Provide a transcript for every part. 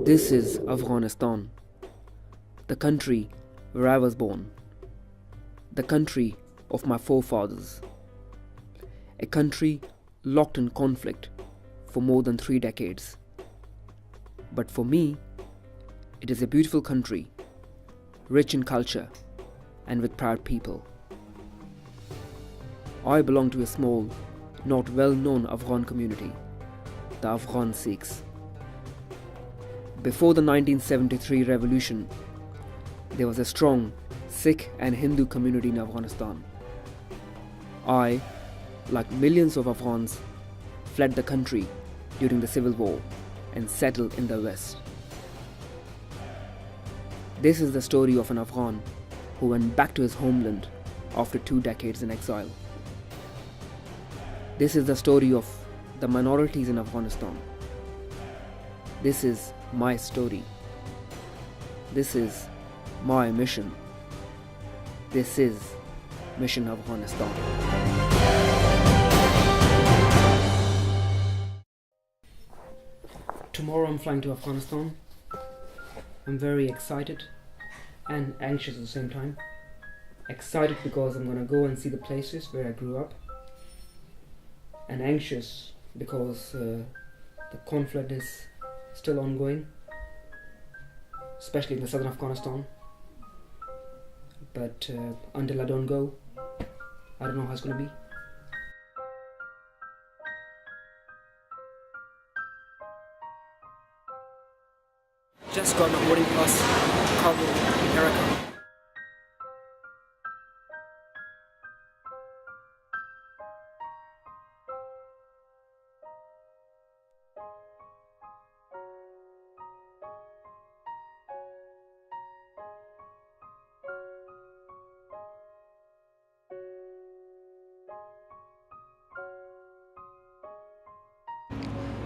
This is Afghanistan, the country where I was born, the country of my forefathers, a country locked in conflict for more than 3 decades. But for me, it is a beautiful country, rich in culture and with proud people. I belong to a small, not well-known Afghan community, the Afghan Sikhs. Before the 1973 revolution, there was a strong Sikh and Hindu community in Afghanistan. I, like millions of Afghans, fled the country during the civil war and settled in the West. This is the story of an Afghan who went back to his homeland after 2 decades in exile. This is the story of the minorities in Afghanistan. This is my story. This is my mission. This is Mission Afghanistan. Tomorrow I'm flying to Afghanistan. I'm very excited and anxious at the same time. Excited because I'm gonna go and see the places where I grew up, and anxious because the conflict is still ongoing, especially in the southern Afghanistan. But until I don't go, I don't know how it's gonna be. Just got my boarding pass to Kabul, America.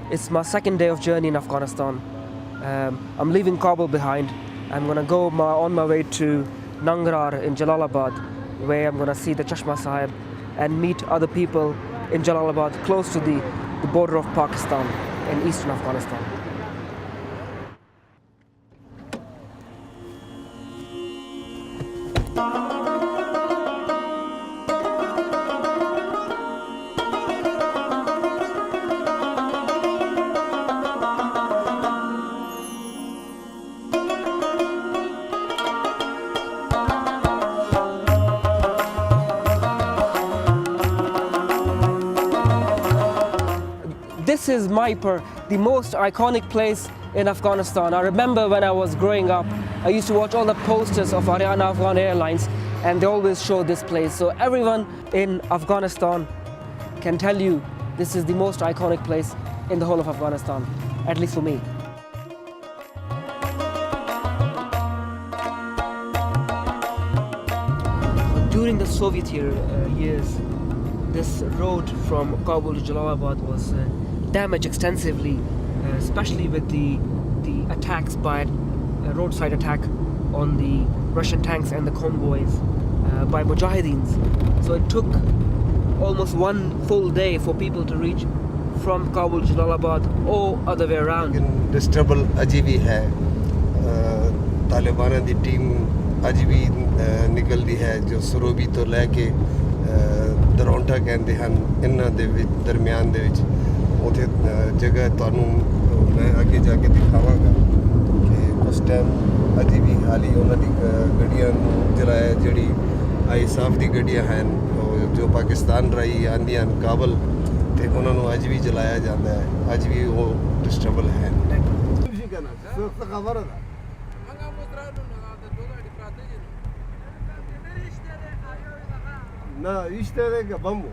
It's my second day of journey in Afghanistan. I'm leaving Kabul behind. I'm gonna go on my way to Nangarhar in Jalalabad, where I'm gonna see the Chashma Sahib and meet other people in Jalalabad, close to the border of Pakistan in eastern Afghanistan. This is Maipur, the most iconic place in Afghanistan. I remember when I was growing up, I used to watch all the posters of Ariana Afghan Airlines, and they always show this place. So everyone in Afghanistan can tell you this is the most iconic place in the whole of Afghanistan, at least for me. During the Soviet years, this road from Kabul to Jalalabad was damaged extensively, especially with the attacks by roadside attack on the Russian tanks and the convoys by Mujahideens. So it took almost 1 full day for people to reach from Kabul to Jalalabad or other way around. This trouble अजी भी है, तालिबान दी team अजी भी निकलदी है जो सरोबी तो लेके दरौंठा कहते हैं इन्हां दे दरमियान दे विच उथे जगह तुहानू मैं आगे जाके दिखावांगा कि उस टाइम अजी भी हाली उन्हां दी गड्डियां जलाया जिहड़ी ISAF दी गड्डियां हैं जो पाकिस्तान राही आंदियां काबल ते उन्हां नू अज भी जलाया जाता है, अज भी वो डिस्ट्रबल है। ना işte de bambu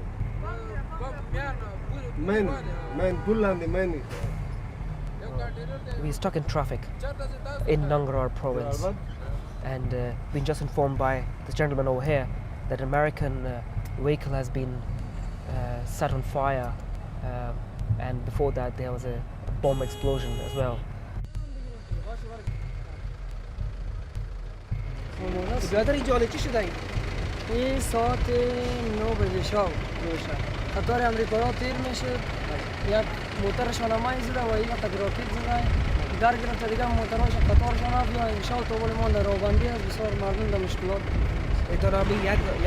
men bullandi meni. We're stuck in traffic in Nangarhar province, and been just informed by this gentleman over here that an American vehicle has been set on fire, and before that there was a bomb explosion as well. این ساعت 9 بجه شب روشن قطار امریکایی تیر میشه یک موترشان هم زده و این تک راکت زده در گرفته دیگه موتراش قطار شما بیا انشاء طول ما در روبندی است بسیار مردم در مشکلات. احترامی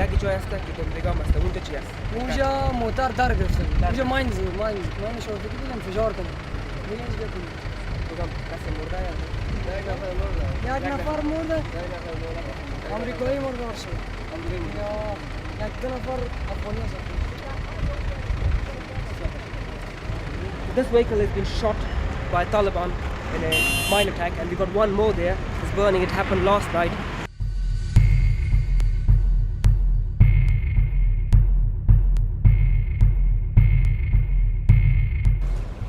یک جای است که بندگان است اونجا چی است؟ اونجا موتر در گرفته اونجا ماین شرطی دیدم فشار کنم دیگه اینجا کنیم کدام کس مرده یا یک نفر مرده امریکایی مرده باشه یا یک دو نفر افغانی است. This vehicle has been shot by Taliban in a mine attack, and we got one more there. It's burning. It happened last night.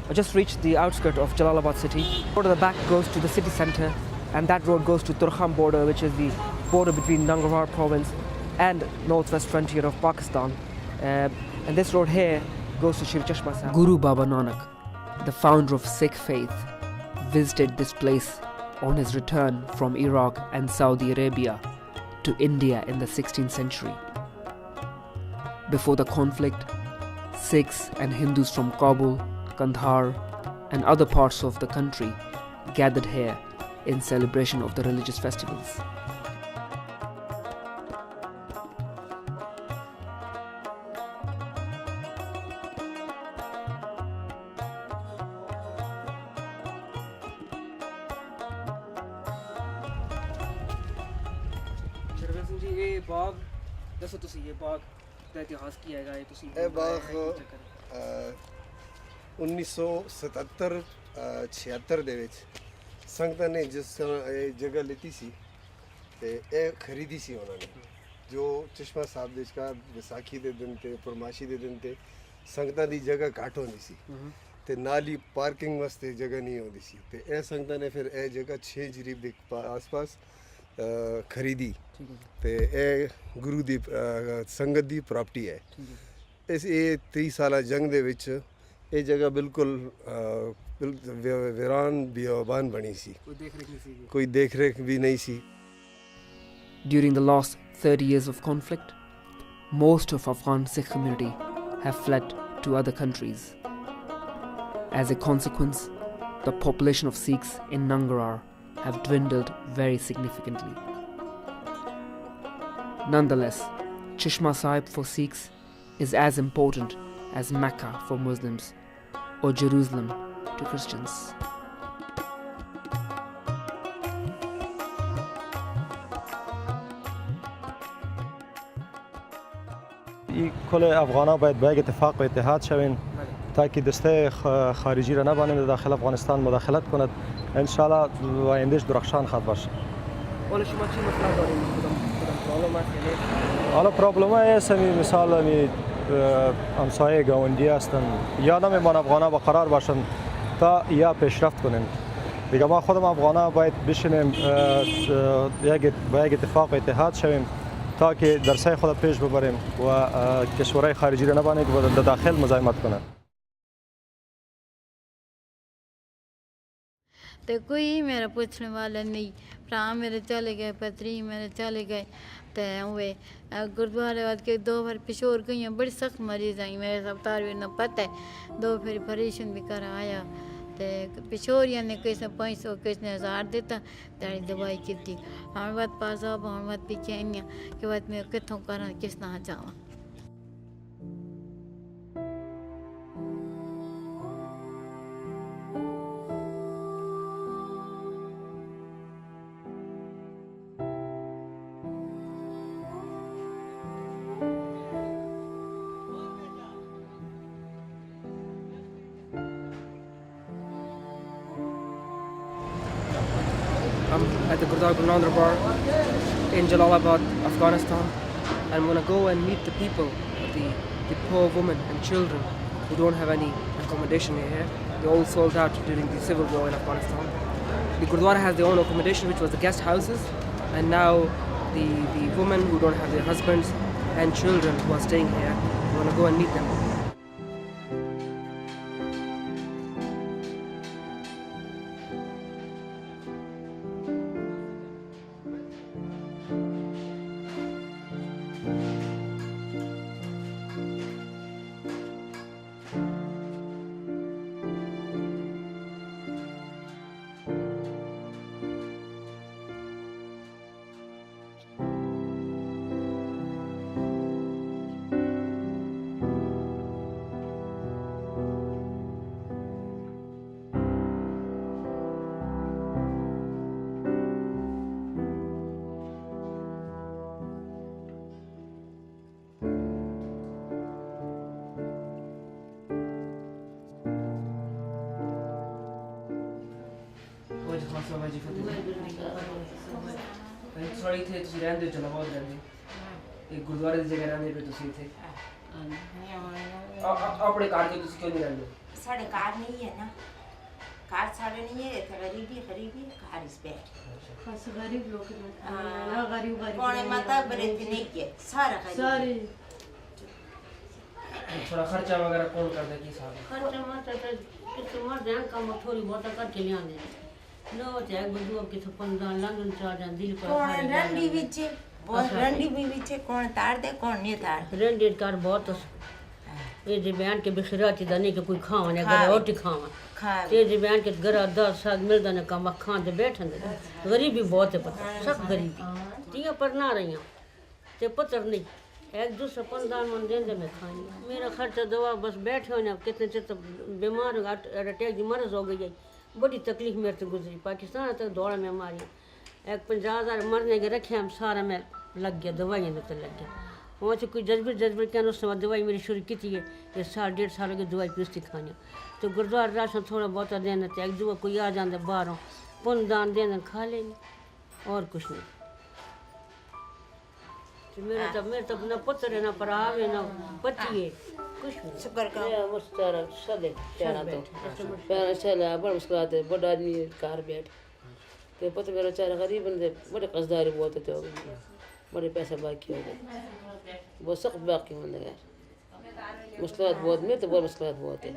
I just reached the outskirts of Jalalabad city. Road at the back goes to the city centre, and that road goes to Turkham border, which is the border between Nangarhar province and northwest frontier of Pakistan. And this road here goes to Shri Chashma Sahib. Guru Baba Nanak, the founder of Sikh faith, visited this place on his return from Iraq and Saudi Arabia to India in the 16th century. Before the conflict, Sikhs and Hindus from Kabul, Kandahar and other parts of the country gathered here in celebration of the religious festivals. ਇਹ ਬਾਗ ਦੱਸੋ ਤੁਸੀਂ ਇਹ ਬਾਗ ਦਾ ਇਤਿਹਾਸ ਕੀ ਹੈਗਾ ਇਹ ਤੁਸੀਂ ਇਹ ਬਾਗ 1977 76 ਦੇ ਵਿੱਚ ਸੰਗਤਾਂ ਨੇ ਜਿਸ ਇਹ ਜਗ੍ਹਾ ਲਿੱਤੀ ਸੀ ਤੇ ਇਹ ਖਰੀਦੀ ਸੀ ਉਹਨਾਂ ਨੇ ਜੋ ਚਸ਼ਮਾ ਸਾਹਿਬ ਦੇ ਵਿਚਕਾਰ ਵਿਸਾਖੀ ਦੇ ਦਿਨ ਤੇ ਪਰਮਾਸ਼ੀ ਦੇ ਦਿਨ ਤੇ ਸੰਗਤਾਂ ਦੀ ਜਗ੍ਹਾ ਘੱਟ ਹੁੰਦੀ ਸੀ ਤੇ ਨਾਲ ਹੀ ਪਾਰਕਿੰਗ ਵਾਸਤੇ ਜਗ੍ਹਾ ਨਹੀਂ ਹੁੰਦੀ ਸੀ ਤੇ ਇਹ ਸੰਗਤਾਂ ਨੇ ਫਿਰ ਇਹ ਜਗ੍ਹਾ 6 ਜਰੀਬ ਦੇ ਆਸ-ਪਾਸ ਖਰੀਦੀ ਤੇ ਇਹ ਗੁਰੂ ਦੀ ਸੰਗਤ ਦੀ ਪ੍ਰਾਪਰਟੀ ਹੈ ਇਸ ਇਹ 30 ਸਾਲਾ ਜੰਗ ਦੇ ਵਿੱਚ ਇਹ ਜਗ੍ਹਾ ਬਿਲਕੁਲ ਵੀਰਾਨ ਬਿਆਬਾਨ ਬਣੀ ਸੀ ਕੋਈ ਦੇਖ ਰੇਖ ਵੀ ਨਹੀਂ ਸੀ During the last 30 years of conflict, most of Afghan Sikh community have fled to other countries. As a consequence, the population of Sikhs in Nangarhar have dwindled very significantly. Nonetheless, Chashma Sahib for Sikhs is as important as Mecca for Muslims or Jerusalem to Christians. کل افغان‌ها باید به یک اتفاق و اتحاد شوین تا که دسته خارجی را نبانیم داخل افغانستان مداخلت کند انشالله و آیندهش درخشان خواهد باشد. حالا شما چی مسئله دارید؟ کدام پرابلم است؟ حالا پرابلم است مثال همسایه گاوندی هستند یا نمی‌مان افغان‌ها با قرار باشند تا یا پیشرفت کنیم. دیگه ما خودم افغان‌ها باید بشینیم با یک اتفاق و اتحاد شویم تا که در سعی خود پیش ببریم و کشورهای خارجی را نبانیم که در داخل مزاحمت کنند. तो कोई मेरा पूछने वाला नहीं भरा मेरे चले गए पत्री मेरे चले गए तो वे गुरुद्वारे बाद के 2 बार पिशोर गई हैं बड़ी सख्त मरीज आई मेरे अवतार भी न पता है 2 फिर ऑपरेशन भी कर आया तो पिशोरिया ने किसने 500 किसने 1000 देता तारी दवाई की थी हमारे बात पास अब हमारे बात पीछे नहीं कि बात मैं कितों करा किस ना जावा I'm at the Gurdwara Guru Nanak Bar in Jalalabad, Afghanistan. I'm going to go and meet the people, the poor women and children who don't have any accommodation here. They all sold out during the civil war in Afghanistan. The Gurdwara has their own accommodation, which was the guest houses, and now the women who don't have their husbands and children who are staying here, we're going to go and meet them. Waheguru ji Khalsa Waheguru ji Fateh sorry ਇੱਥੇ ਤੁਸੀਂ ਰਹਿੰਦੇ ਹੋ ਜਲਾਲਾਬਾਦ ਰਹਿੰਦੇ ਇਹ ਗੁਰਦੁਆਰੇ ਦੀ ਜਗ੍ਹਾ ਰਹਿੰਦੇ ਪਏ ਤੁਸੀਂ ਇੱਥੇ ਆਪਣੇ ਘਰ ਦੇ ਤੁਸੀਂ ਕਿਉਂ ਨਹੀਂ ਰਹਿੰਦੇ साढ़े कार नहीं है ना कार साढ़े नहीं है तो गरीबी कार इस पे बस गरीब लोग ना गरीब कौन माता बरेती नहीं है सारा सारे थोड़ा खर्चा वगैरह कौन करता है कि साहब खर्चा माता तो किस मर जान काम थोड़ी बहुत करके ले आने नो चाहे बंदू के तो 15 लंदन चला जान दिल पर कौन रंडी विचे बहुत रंडी भी विचे कौन तार दे कौन नहीं तार रेंडेड कार बहुत ये जी बयान के बिखराती दने के कोई खावा ने घर रोटी खावा ये जी बयान के घर 10 साल मिलदा ने काम खान दे बैठन दे गरीबी बहुत है पता सख्त गरीबी तिया पर ना रही ते पत्थर नहीं एक दूसरे 15 मन देंदे में खानी मेरा खर्चा दवा बस बैठे हो ना कितने चिर तो बीमार अटैक की मर्ज हो गई बड़ी तकलीफ मेरे से गुजरी पाकिस्तान तक दौड़ में मारी एक 50,000 मरने के रखे हम सारा में लग गया दवाइयाँ में तो लग गया वहाँ से कोई जज्बे क्या उस समय दवाई मेरी शुरू की थी ये 1.5 साल की दवाई पीसती खानी तो गुरुद्वारा राशन थोड़ा बहुत देना तो एक दुआ कोई आ जाता बाहरों पुन दान देना खा लेंगे और कुछ नहीं तो मेरे तो ना पुत्र है ना पराव है ना पति है कुछ नहीं शुक्र का मुस्तारा सदे चारा तो प्यारा चला बड़ा मुश्किल आते बड़ा आदमी कार बैठ तो पता मेरा चारा गरीब बंदे बड़े कसदारी बहुत थे हो गए बड़े पैसे बाकी हो गए बहुत सख्त बाकी होने यार मुश्किल बहुत में तो बहुत मुश्किल बहुत है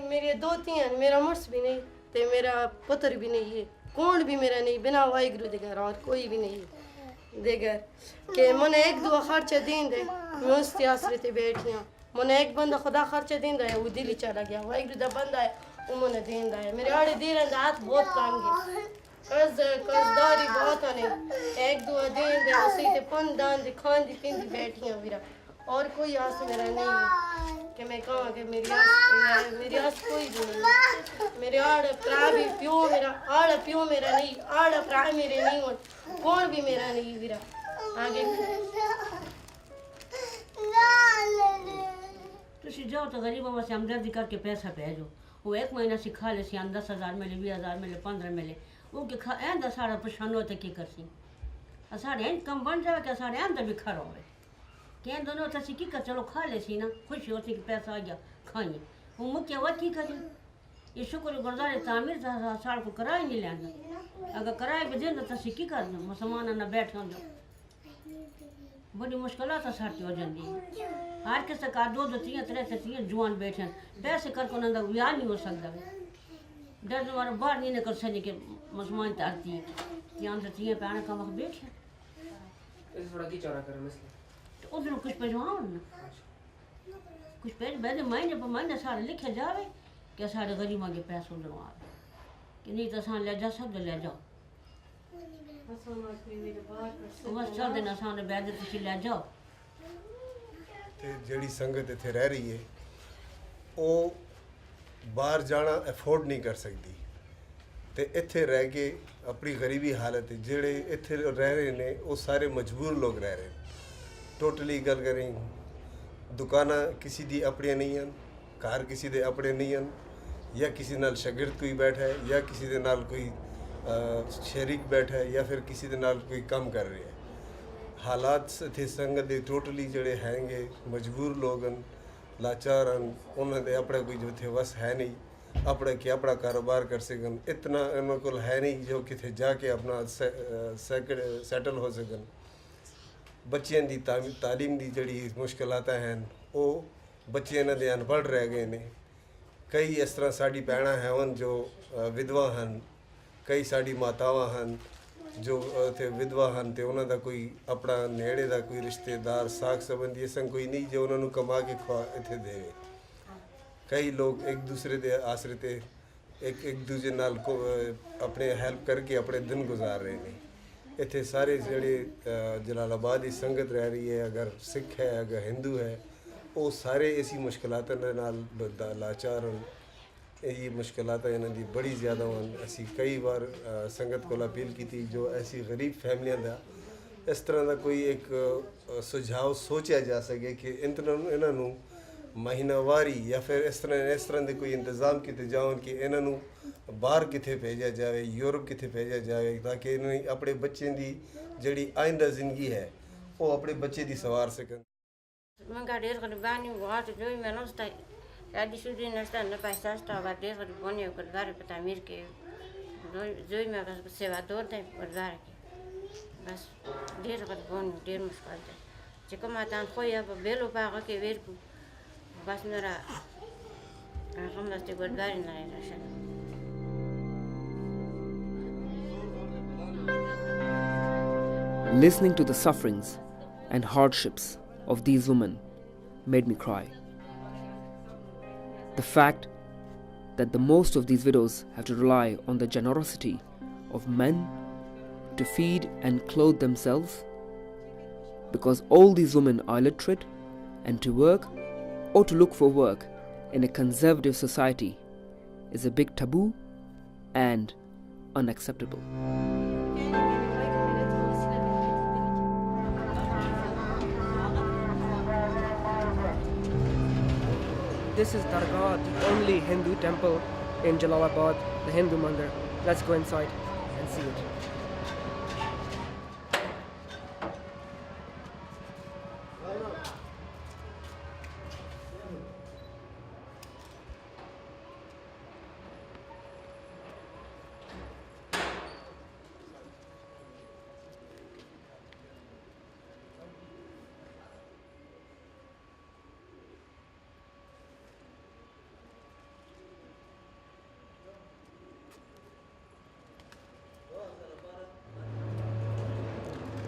मेरे दो तीन मेरा मर्स भी नहीं तो मेरा पुत्र भी नहीं है कौन भी मेरा नहीं बिना वाहिगुरु दे घर और कोई भी नहीं दे घर के मन एक दो खर्चा दिन दे मैं उस आसरे ते बैठी हूँ मन एक बंदा खुदा खर्चा दिन है वो दिल ही चला गया वाहिगुरु दा बंदा है वो मन दिन है मेरे आड़े दे रहे हाथ बहुत काम गए कर्जदारी बहुत है एक दो दिन दे उसी ते पन दान दे खान दी पिंदी बैठी हूँ मेरा और कोई आस मेरा नहीं है कि मैं कहूँ कि मेरी आस कोई भी नहीं है मेरे आड़ भरा भी प्यो मेरा आड़ प्यो मेरा नहीं आड़ भरा मेरे नहीं हो कौन भी मेरा नहीं मेरा आगे तुसी जाओ तो गरीबों में से हमदर्दी करके पैसा भेजो वो एक महीना सिखा ले सी 10,000 मिले 20,000 मिले 15 मिले वो के खा ऐंदा सारा परेशान होते की करसी साढ़े कम बन जाए क्या साढ़े अंदर भी खड़ा होवे क्या दोनों तसी की कर चलो खा ले सी ना खुशी होती कि पैसा आ गया खाइए वो मुख्य वत की करी ये शुक्र गुरुद्वारे तामीर साड़ को कराए नहीं लेना अगर कराए भी देना तसी की कर मुसलमान ना बैठ दो बड़ी मुश्किलात साथी हो जाती हर किसी का 2-2 3-3 जवान बैठे पैसे करके उन्होंने ब्याह नहीं हो सकता डर वाला बाहर नहीं निकल सके कि मुसलमान तारती है यहाँ से 3 पैने का वक्त बैठे थोड़ा की चौड़ा करें मसला तो उधर कुछ पैसा ना कुछ पैसे बैठे महीने पर महीने सारे लिखे जावे कि सारे गरीबों के पैसे उधर आवे कि नहीं तो असान ले जा सकते ले जाओ बस चल देना असान बैठ तुम ले जाओ ਤੇ ਜਿਹੜੀ ਸੰਗਤ ਇੱਥੇ ਰਹਿ ਰਹੀ ਹੈ ਉਹ ਬਾਹਰ ਜਾਣਾ ਅਫੋਰਡ ਨਹੀਂ ਕਰ ਸਕਦੀ ਤੇ ਇੱਥੇ ਰਹਿ ਕੇ ਆਪਣੀ ਗਰੀਬੀ ਹਾਲਤ ਜਿਹੜੇ ਇੱਥੇ ਰਹਿ ਰਹੇ ਨੇ ਉਹ ਸਾਰੇ ਮਜਬੂਰ ਲੋਕ ਰਹਿ ਰਹੇ ਨੇ ਟੋਟਲੀ ਗੱਲ ਕਰੀਂ ਦੁਕਾਨਾਂ ਕਿਸੇ ਦੀ ਆਪਣੀਆਂ ਨਹੀਂ ਹਨ ਘਰ ਕਿਸੇ ਦੇ ਆਪਣੇ ਨਹੀਂ ਹਨ ਜਾਂ ਕਿਸੇ ਨਾਲ ਸ਼ਾਗਿਰਦ ਕੋਈ ਬੈਠਾ ਹੈ ਜਾਂ ਕਿਸੇ ਦੇ ਨਾਲ ਕੋਈ ਸ਼ਰੀਕ ਬੈਠਾ ਹੈ ਜਾਂ ਫਿਰ ਕਿਸੇ ਦੇ ਨਾਲ ਕੋਈ ਕੰਮ ਕਰ ਰਿਹਾ ਹੈ ਹਾਲਾਤ ਇੱਥੇ ਸੰਗਤ ਦੇ ਟੋਟਲੀ ਜਿਹੜੇ ਹੈਗੇ ਮਜਬੂਰ ਲੋਕ ਹਨ ਲਾਚਾਰ ਹਨ ਉਹਨਾਂ ਦੇ ਆਪਣਾ ਕੋਈ ਜਿੱਥੇ ਵਸ ਹੈ ਨਹੀਂ अपना कि अपना कारोबार कर सकन इतना उन्होंने को है नहीं जो किथे जाके अपना सैटल हो सकन बच्चों की तालीम की जड़ी मुश्किलात हैं वो बच्चे इन्हों के अनपढ़ रह गए ने कई इस तरह साड़ी भैणां हैं जो विधवा हैं कई साड़ी मातावां हैं जो इत्थे विधवा हैं तो उन्हों का कोई अपना नेड़े का कोई रिश्तेदार साख संबंधी ऐसा कोई नहीं जो उन्होंने कमा के इत्थे देवे कई लोग एक दूसरे के आसरे ते एक दूजे नाल को अपने हेल्प करके अपने दिन गुजार रहे हैं इत्थे सारे जड़े जलालाबाद की संगत रह रही है अगर सिख है अगर हिंदू है वो सारे ऐसी मुश्किलात नाल लाचार हैं ये मुश्किलात इन्हां दी बड़ी ज़्यादा हैं असी कई बार संगत को अपील की थी जो ऐसी गरीब फैमिलियां दा इस तरह का कोई एक सुझाव सोचा जा सके कि इन्हों ਮਹੀਨਾਵਾਰੀ ਜਾਂ ਫਿਰ ਇਸ ਤਰ੍ਹਾਂ ਦੇ ਕੋਈ ਇੰਤਜ਼ਾਮ ਕੀਤੇ ਜਾਣ ਕਿ ਇਹਨਾਂ ਨੂੰ ਬਾਹਰ ਕਿੱਥੇ ਭੇਜਿਆ ਜਾਵੇ, ਯੂਰਪ ਕਿੱਥੇ ਭੇਜਿਆ ਜਾਵੇ, ਤਾਂ ਕਿ ਇਹਨਾਂ ਨੇ ਆਪਣੇ ਬੱਚੇ ਦੀ ਜਿਹੜੀ ਆਇੰਦਾ ਜ਼ਿੰਦਗੀ ਹੈ ਉਹ ਆਪਣੇ ਬੱਚੇ ਦੀ ਸਵਾਰ ਸਕਣ। من قاعد يدخل باني وغاط جوي ما نصطي قاعد يشوفني نستنى نبايساس تا قاعد يدخل باني وقد داري بتعمير كي زوي ما بس سوا دور ده بردار كي بس دير قد باني دير مشكلة ده جكم ما تان خويا ببيلو باقي كي ويركو بس نرا خمس تقول داري نرا عشان Listening to the sufferings and hardships of these women made me cry. The fact that the most of these widows have to rely on the generosity of men to feed and clothe themselves, because all these women are illiterate, and to work or to look for work in a conservative society is a big taboo and unacceptable. This is Dargah, the only Hindu temple in Jalalabad, the Hindu Mandir. Let's go inside and see it.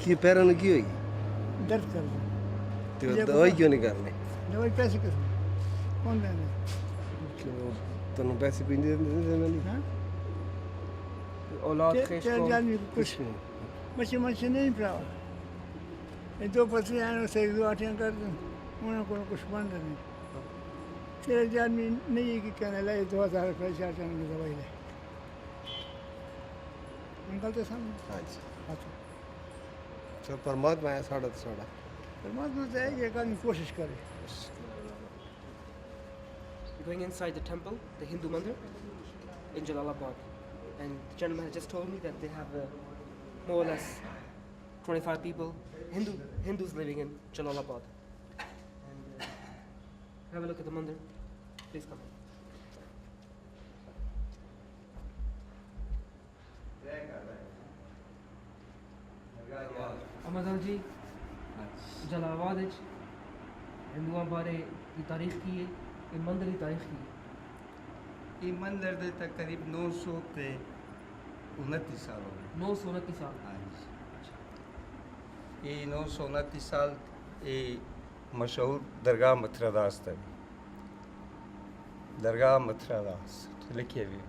ਕੀ ਪੈਰਾਂ ਨੂੰ ਕੀ ਹੋਈ? दर्द कर रहा ਤੇ ਉਹ ਦਵਾਈ ਕਿਉਂ ਨਹੀਂ ਕਰਨੀ? दवाई पैसे किस कौन देने ਕਿਉਂ ਤੁਹਾਨੂੰ ਪੈਸੇ ਵੀ ਨਹੀਂ ਦਿੰਦੇ? हाँ औलाद तेरे खेश को जान कुछ मच्छी मच्छी नहीं प्राव ये दो पत्नी आने से एक दो आठियाँ कर दूँ उन्होंने को कुछ बंद नहीं तेरे जान में नहीं है कि कहने लगे 2000 रुपये 4 की दवाई ले अंकल तो सामने ਹਾਂਜੀ अच्छा ਚਲ ਪਰਮਾਤਮਾ ਹੈ ਸਾਡਾ ਤੇ ਸਾਡਾ। परमात्मा तो है कि एक आदमी कोशिश करे। Going inside the temple, the Hindu Mandir in Jalalabad, and the gentleman has just told me that they have more or less 25 people, Hindus living in Jalalabad. And have a look at the mandir. Please come. अमजल जी जलालाबाद हिंदुओं बारे की तारीख की है ये मंदिर की तारीख की ये मंदिर दे तकरीब 929 साल हो गए। 929 साल। हाँ जी। ये 929 साल ये मशहूर दरगाह मथुरादास था। दरगाह मथुरादास लिखिए भी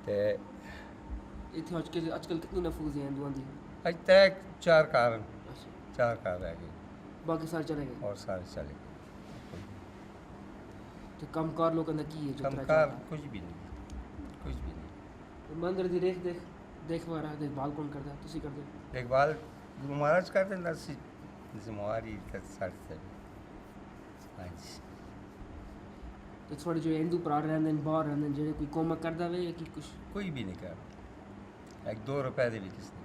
ते इतने आजकल कितनी नफूज हैं हिंदुओं की? आज तक चार कार रह गए, बाकी सारे चले गए और सारे चले गए। तो कमकार लोगों ने की है जो कमकार कुछ भी नहीं, कुछ भी नहीं। तो मंदिर की देखभाल देखभाल कौन करता है? तुसी करते हो? देखभाल गुरु महाराज करते हैं, नसी जिम्मेवारी साढ़े से। हाँ जी। तो थोड़े जो हिंदू भरा रहते हैं बाहर रहते हैं जो कोई कोमा करता है कि कुछ कोई भी नहीं कर एक 2 रुपए दे भी किसने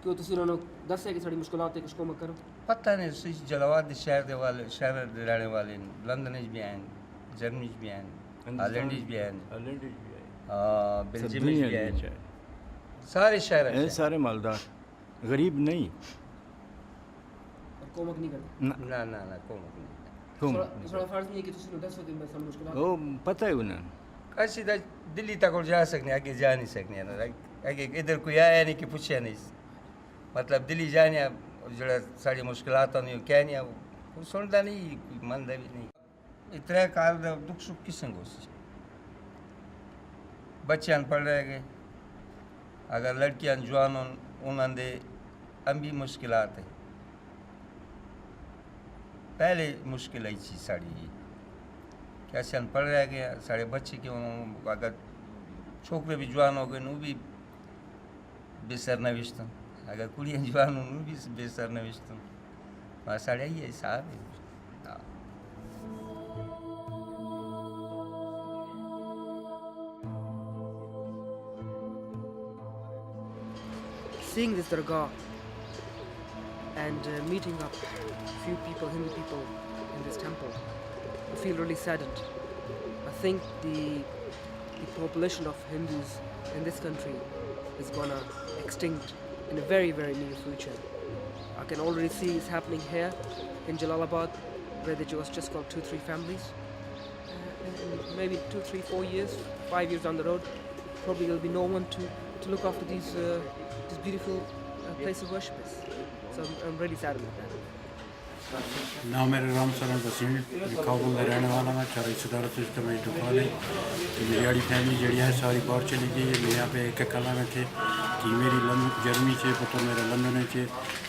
क्यों तुसी उन्होंने दस है कि साड़ी मुश्किलात है कुछ कोमा करो पता नहीं। जलालाबाद शहर दे वाले शहर दे रहने वाले लंदन भी हैं, जर्मनी भी हैं, हॉलैंड भी हैं, बेल्जियम भी हैं, सारे शहर हैं, सारे मालदार गरीब नहीं और कोमक नहीं करते ना ना ना कोमक नहीं थोड़ा फर्ज नहीं है कि तुसी दस हो दिन में सब मुश्किलात वो पता है उन्हें ऐसी दिल्ली तक और जा सकने आगे जा नहीं सकने आगे इधर कोई आया नहीं कि पूछा नहीं। मतलब दिल्ली जाने जो सारी मुश्किलात नहीं क्या नहीं वो सुनता नहीं कोई मनता भी नहीं। इतना काल दुख सुख किस संग बच्चे अनपढ़ रह गए, अगर लड़कियां जवान उन्होंने अभी मुश्किलात है। पहले मुश्किल आई चीज़ साड़ी कैसे अनपढ़ रह गया साढ़े बच्चे के अगर छोकरे भी जवान हो गए भी बेसर नविश्तन, अगर कुड़ियाँ जवान हो भी बेसर नविश्तन। साढ़े ही हिसाब है। Seeing this dargah and meeting up few people, Hindu people in this temple, I feel really saddened. I think the population of Hindus in this country is gonna extinct in a very, very near future. I can already see it's happening here in Jalalabad, where there was just got 2-3 families. In maybe 2, 3, 4 years, 5 years down the road, probably there'll be no one to look after these beautiful place of worship is. So I'm really saddened with that. नाम मेरा राम सरन वसीम काबुल का रहने वाला मैं 4 सदारत इज्तमाही दुकान है। मेरी आड़ी फैमिली जड़ी है सारी बाहर चली गई है। मैं यहाँ पे एक अकेला में थे कि मेरी जर्मनी से पुत्र मेरा लंदन से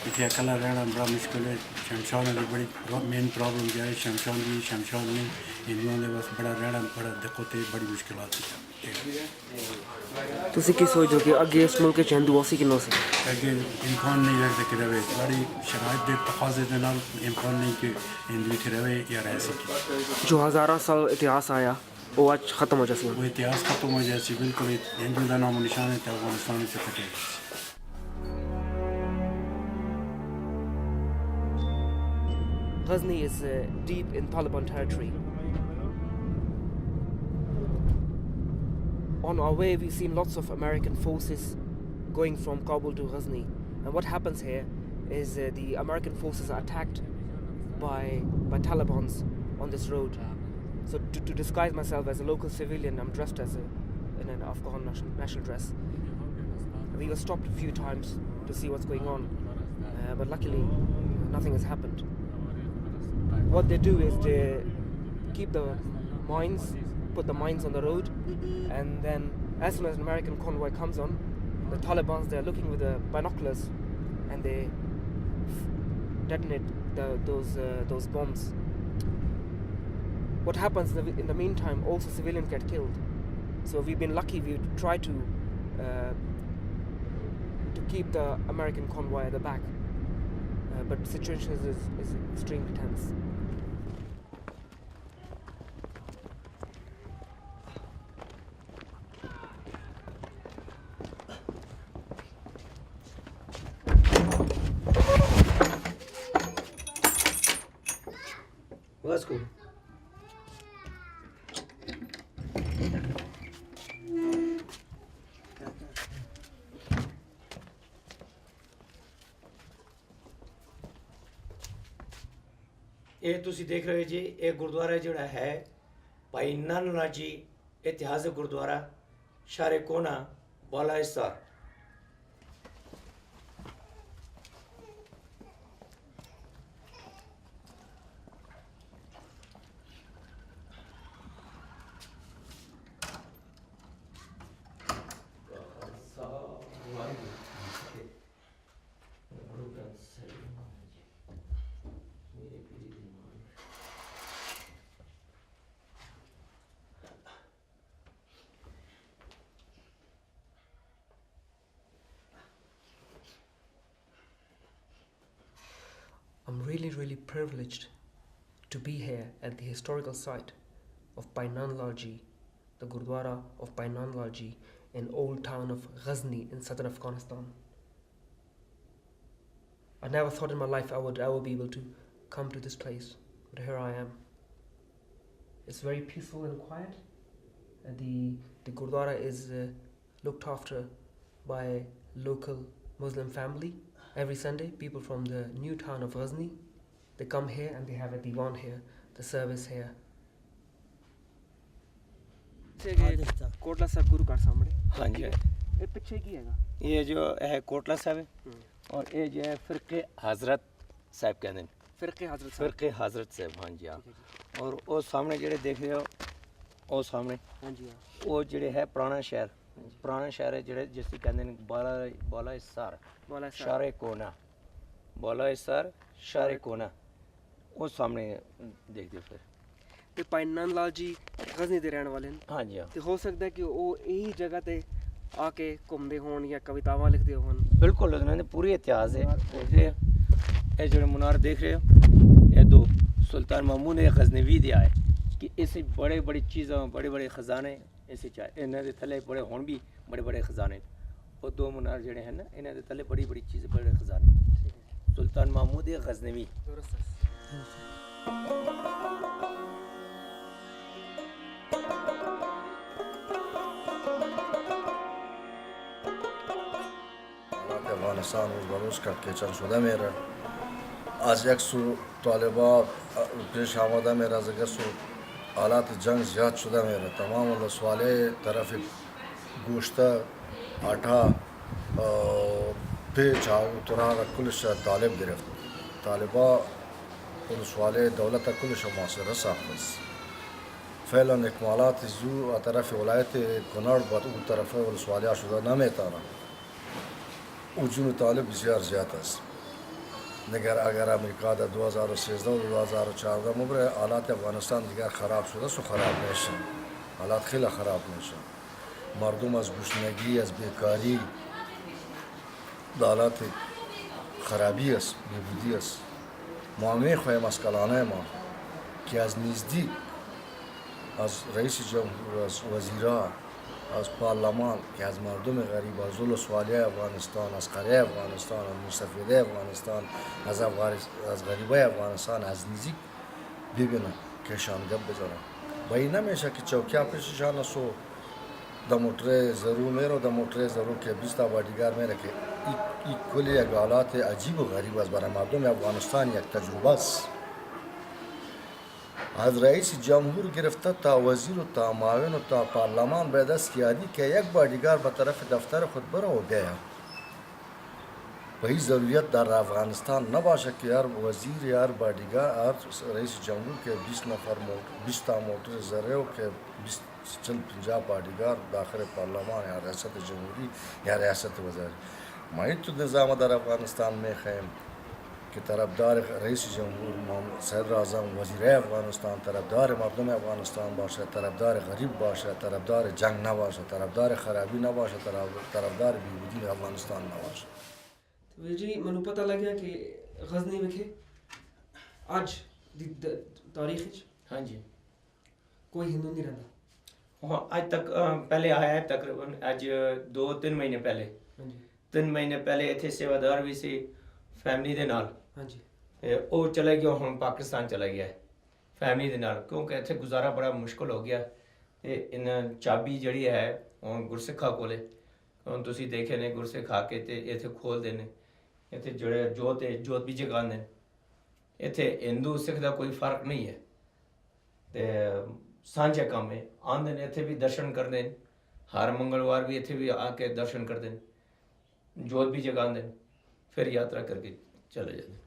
इतने अकेला रहना बड़ा मुश्किल है। शमशान की बड़ी मेन प्रॉब्लम जो है शमशान नहीं हिंदुओं ने बस बड़ा रहना बड़ा दिक्कत है बड़ी मुश्किल आती है। ਤੁਸੀਂ ਕੀ ਸੋਚਦੇ ਹੋ ਕਿ ਅੱਗੇ ਇਸ ਮੁਲਕ 'ਚ ਹਿੰਦੂ ਵਾਸੀ ਕਿੰਨਾ ਸੀ ਅੱਗੇ ਇਮਕਾਨ ਨਹੀਂ ਲੱਗਦਾ ਕਿ ਰਵੇ ਬੜੀ ਸ਼ਰਾਇਤ ਦੇ ਤਕਾਜ਼ੇ ਦੇ ਨਾਲ ਇਮਕਾਨ ਨਹੀਂ ਕਿ ਹਿੰਦੂ ਇੱਥੇ ਰਵੇ ਜਾਂ ਰਹਿ ਸਕੇ ਜੋ ਹਜ਼ਾਰਾਂ ਸਾਲ ਇਤਿਹਾਸ ਆਇਆ ਉਹ ਅੱਜ ਖਤਮ ਹੋ ਜਾਸੀ ਉਹ ਇਤਿਹਾਸ ਖਤਮ ਹੋ ਜਾਸੀ ਬਿਲਕੁਲ ਹਿੰਦੂ ਦਾ ਨਾਮ ਨਿਸ਼ਾਨ ਹੈ ਤੇ ਅਫਗਾਨਿਸਤਾਨ ਸੇ ਕਟੇ Ghazni is deep in Taliban territory. On our way, we've seen lots of American forces going from Kabul to Ghazni. And what happens here is the American forces are attacked by Talibans on this road. So to disguise myself as a local civilian, I'm dressed in an Afghan national dress. We were stopped a few times to see what's going on, but luckily nothing has happened. What they do is they keep the mines, put the mines on the road, and then as soon as an American convoy comes on, the Taliban, they're looking with the binoculars and they detonate those bombs. What happens in the meantime, also civilians get killed. So we've been lucky, we've tried to keep the American convoy at the back, but the situation is extremely tense. Let's go. ਇਹ ਤੁਸੀਂ ਦੇਖ ਰਹੇ ਹੋ ਜੀ ਇਹ ਗੁਰਦੁਆਰਾ ਜਿਹੜਾ ਹੈ ਭਾਈ ਨਾਨਾ ਜੀ ਇਤਿਹਾਸਕ Gurdwara ਸ਼ਾਰੇ ਕੋਨਾ ਬਾਲਾਇਸਰ I'm really privileged to be here at the historical site of Bainanlalji, the Gurdwara of Bainanlalji in old town of Ghazni in southern Afghanistan. I never thought in my life I would ever be able to come to this place, but here I am. It's very peaceful and quiet. And the Gurdwara is looked after by local Muslim family. Every Sunday, people from the new town of Ghazni, they come here and they have a diwan here, the service here. Kotla साहब गुरु घर सामने हाँ जी ये पीछे की हैगा ये जो है कोटला साहब है और ये जो है फिरके हजरत साहब कहते हैं फिरके हजरत साहब हाँ जी हाँ और वो सामने जेड़े देख रहे हो वो सामने हाँ जी वो जेड़े है पुराना शहर है जेड़े जिसकी कहते हैं बालाइसर शारे कोना बालाइसर शारे कोना वो सामने देख दियो फिर ਤੇ ਭਾਈ ਨੰਦ ਲਾਲ ਜੀ ਗਜ਼ਨੀ ਦੇ ਰਹਿਣ ਵਾਲੇ ਨੇ हाँ जी हाँ ਤੇ ਹੋ ਸਕਦਾ ਕਿ ਉਹ ਇਹੀ ਜਗ੍ਹਾ ਤੇ ਆ ਕੇ ਘੁੰਮਦੇ ਹੋਣ ਜਾਂ ਕਵਿਤਾਵਾਂ ਲਿਖਦੇ ਹੋਣ बिल्कुल उन्होंने पूरी इतिहास है ये जो मुनार देख रहे हो ये दो सुल्तान मामूद ने गजनवी दिया है कि ऐसे बड़े बड़ी चीज़ें बड़े बड़े ख़जाने ऐसे चाहे इन्हों के थले बड़े हों भी बड़े बड़े ख़जाने और दो मुनार जड़े हैं ना इन्हों के थले बड़ी बड़ी चीज़ें बड़े ख़जाने सुल्तान मामूद गजनवी। अफगानिस्तान रोज बरोज कटकेचन शुदा मेरा आज एक सौ तालिबा पेश आमदा मेरा जगह सो हालात जंग ज़्यादा शुदा मेरा तमाम वसवाले तरफ गोश्ता आटा पे चाव तुरा कुलश तालिब गिरफ्त तालिबा वसवाले दौलत कुलश मासर साखस फैलन इकमालात जू तरफ वलायत कनाड़ बात तरफ वसवाले शुदा नामे तारा उजून तालिब बसियार ज़्यादा नगर अगर अमेरिका 2013 2014 मुबरे हालात अफगानिस्तान दिगर ख़राब शुदा सो ख़राब नशन हालात खिला ख़राब नशन मरदम आज गुशनगी आज बेकारी हालात खराबी است बेबूदी است ما میخواهیم از کلانه ما که از نزدیک از رئیس جمهور از وزیرا از پارلمان که از مردم غریب از ولسوالی افغانستان از قریه افغانستان از مستفیده افغانستان از غریبای افغانستان از نزدیک ببینن که شان گپ بزنن با این نمیشه که چوکیا پیششان سو د موټر ضرور میرو د موټر ضرور که 20 تا بادیگار میره که این کلی حالات عجیب و غریب است برای مردم افغانستان یک تجربه است از رئیس جمهور گرفته تا وزیر و تا معاون و تا پارلمان به دست کیادی که یک بادیگار به طرف دفتر خود بره و بیاید به این ضروریت در افغانستان نباشه که هر وزیر یا هر بادیگار هر رئیس جمهور که 20 نفر 20 تا موټر زره و که 50 بادیگار داخل پارلمان یا ریاست جمهوری یا ریاست وزاری ما این تو نظام در افغانستان میخواهیم که طرفدار رئیس جمهور صدر اعظم وزیر افغانستان طرفدار مردم افغانستان باشه طرفدار غریب باشه طرفدار جنگ نباشه طرفدار خرابی نباشه طرفدار بیهودی افغانستان نباشه जी मैंने पता लग गया कि गजनी विखे आज तारीख हाँ जी कोई हिंदू नहीं रहता हाँ आज तक पहले आया है तकरीबन आज 2-3 महीने पहले 3 महीने पहले इतने सेवादार भी सी फैमिली दे नाल हाँ जी वो चला गया हम पाकिस्तान चला गया है फैमिली दे नाल क्योंकि इतने गुजारा बड़ा मुश्किल हो गया इन चाबी जड़ी है हम गुरसिखा कोले हम तुसी देखे ने गुरसिखा के ते इतने खोल देने इतने जड़े जोत भी जगा ने इतने हिंदू सिख का कोई फर्क नहीं है ते सांझे काम है आंदे ने इतने भी दर्शन कर दें हर मंगलवार भी इतने भी आके दर्शन कर दें जोत भी जगा दें फिर यात्रा करके चले जाते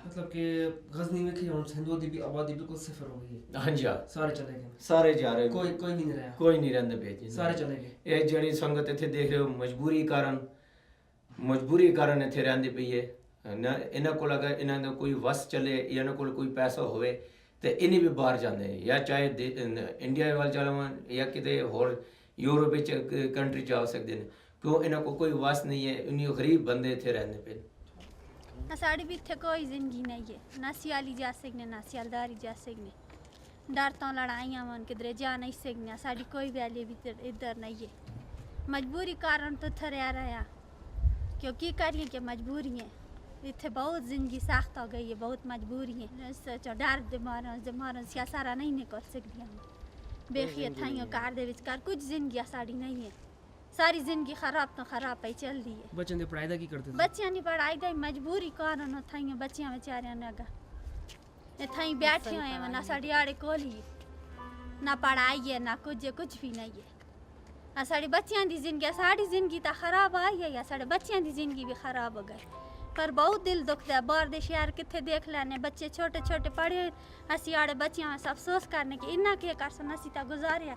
मतलब कि गजनी में कि हिंदुओं की भी आबादी बिल्कुल सिफर हो गई है हाँ जी हाँ सारे चले गए सारे जा रहे कोई नहीं रहा कोई नहीं रहने पे सारे चले गए ये जड़ी संगत इतने देख रहे हो मजबूरी कारण इतने रहने पे है ना इन्हों को अगर इन्होंने कोई वस चले या इन्हों को कोई पैसा होवे तो इन्हें भी बाहर जाते हैं या चाहे इंडिया वाल चलावन या किते होर यूरोप कंट्री जा सकते हैं क्यों इन्हों को कोई वस नहीं है इन्हीं गरीब बंदे इतने रहने पे साड़ी भी इतने कोई जिंदगी नहीं है ना सियाली जा सकने ना सियालदारी जा सकने डर तो लड़ाइयाँ मन किधरे जा नहीं सकने साड़ी कोई वैल्यू भी इधर नहीं है मजबूरी कारण तो थरे आ रहा क्योंकि करिए कि मजबूरी है इतने बहुत ज़िंदगी सख्त हो गई है बहुत मजबूरी है डर मारा सिया सारा नहीं निकल सकती हम बेखिए थाइयों कार दे विचकार कुछ जिंदगी साड़ी नहीं है सारी जिंदगी खराब तो खराब पे चल रही है बच्चों ने पढ़ाई की करते बच्चियां ने पढ़ाई दी मजबूरी कारण थाइयों बच्चियां बेचारियां ने अगर थाई बैठे हुए हैं ना साड़ी आड़े कोली ना पढ़ाई है ना कुछ भी नहीं है साड़ी बच्चियां की जिंदगी साड़ी जिंदगी तो खराब आई है या साढ़े बच्चियां की जिंदगी भी खराब हो गई पर बहुत दिल दुखता है बाहर दे शहर कितने देख लेने बच्चे छोटे छोटे पढ़े असी आड़े बच्चियां अफसोस करने के इन्ना के कर सन असी तो गुजारिया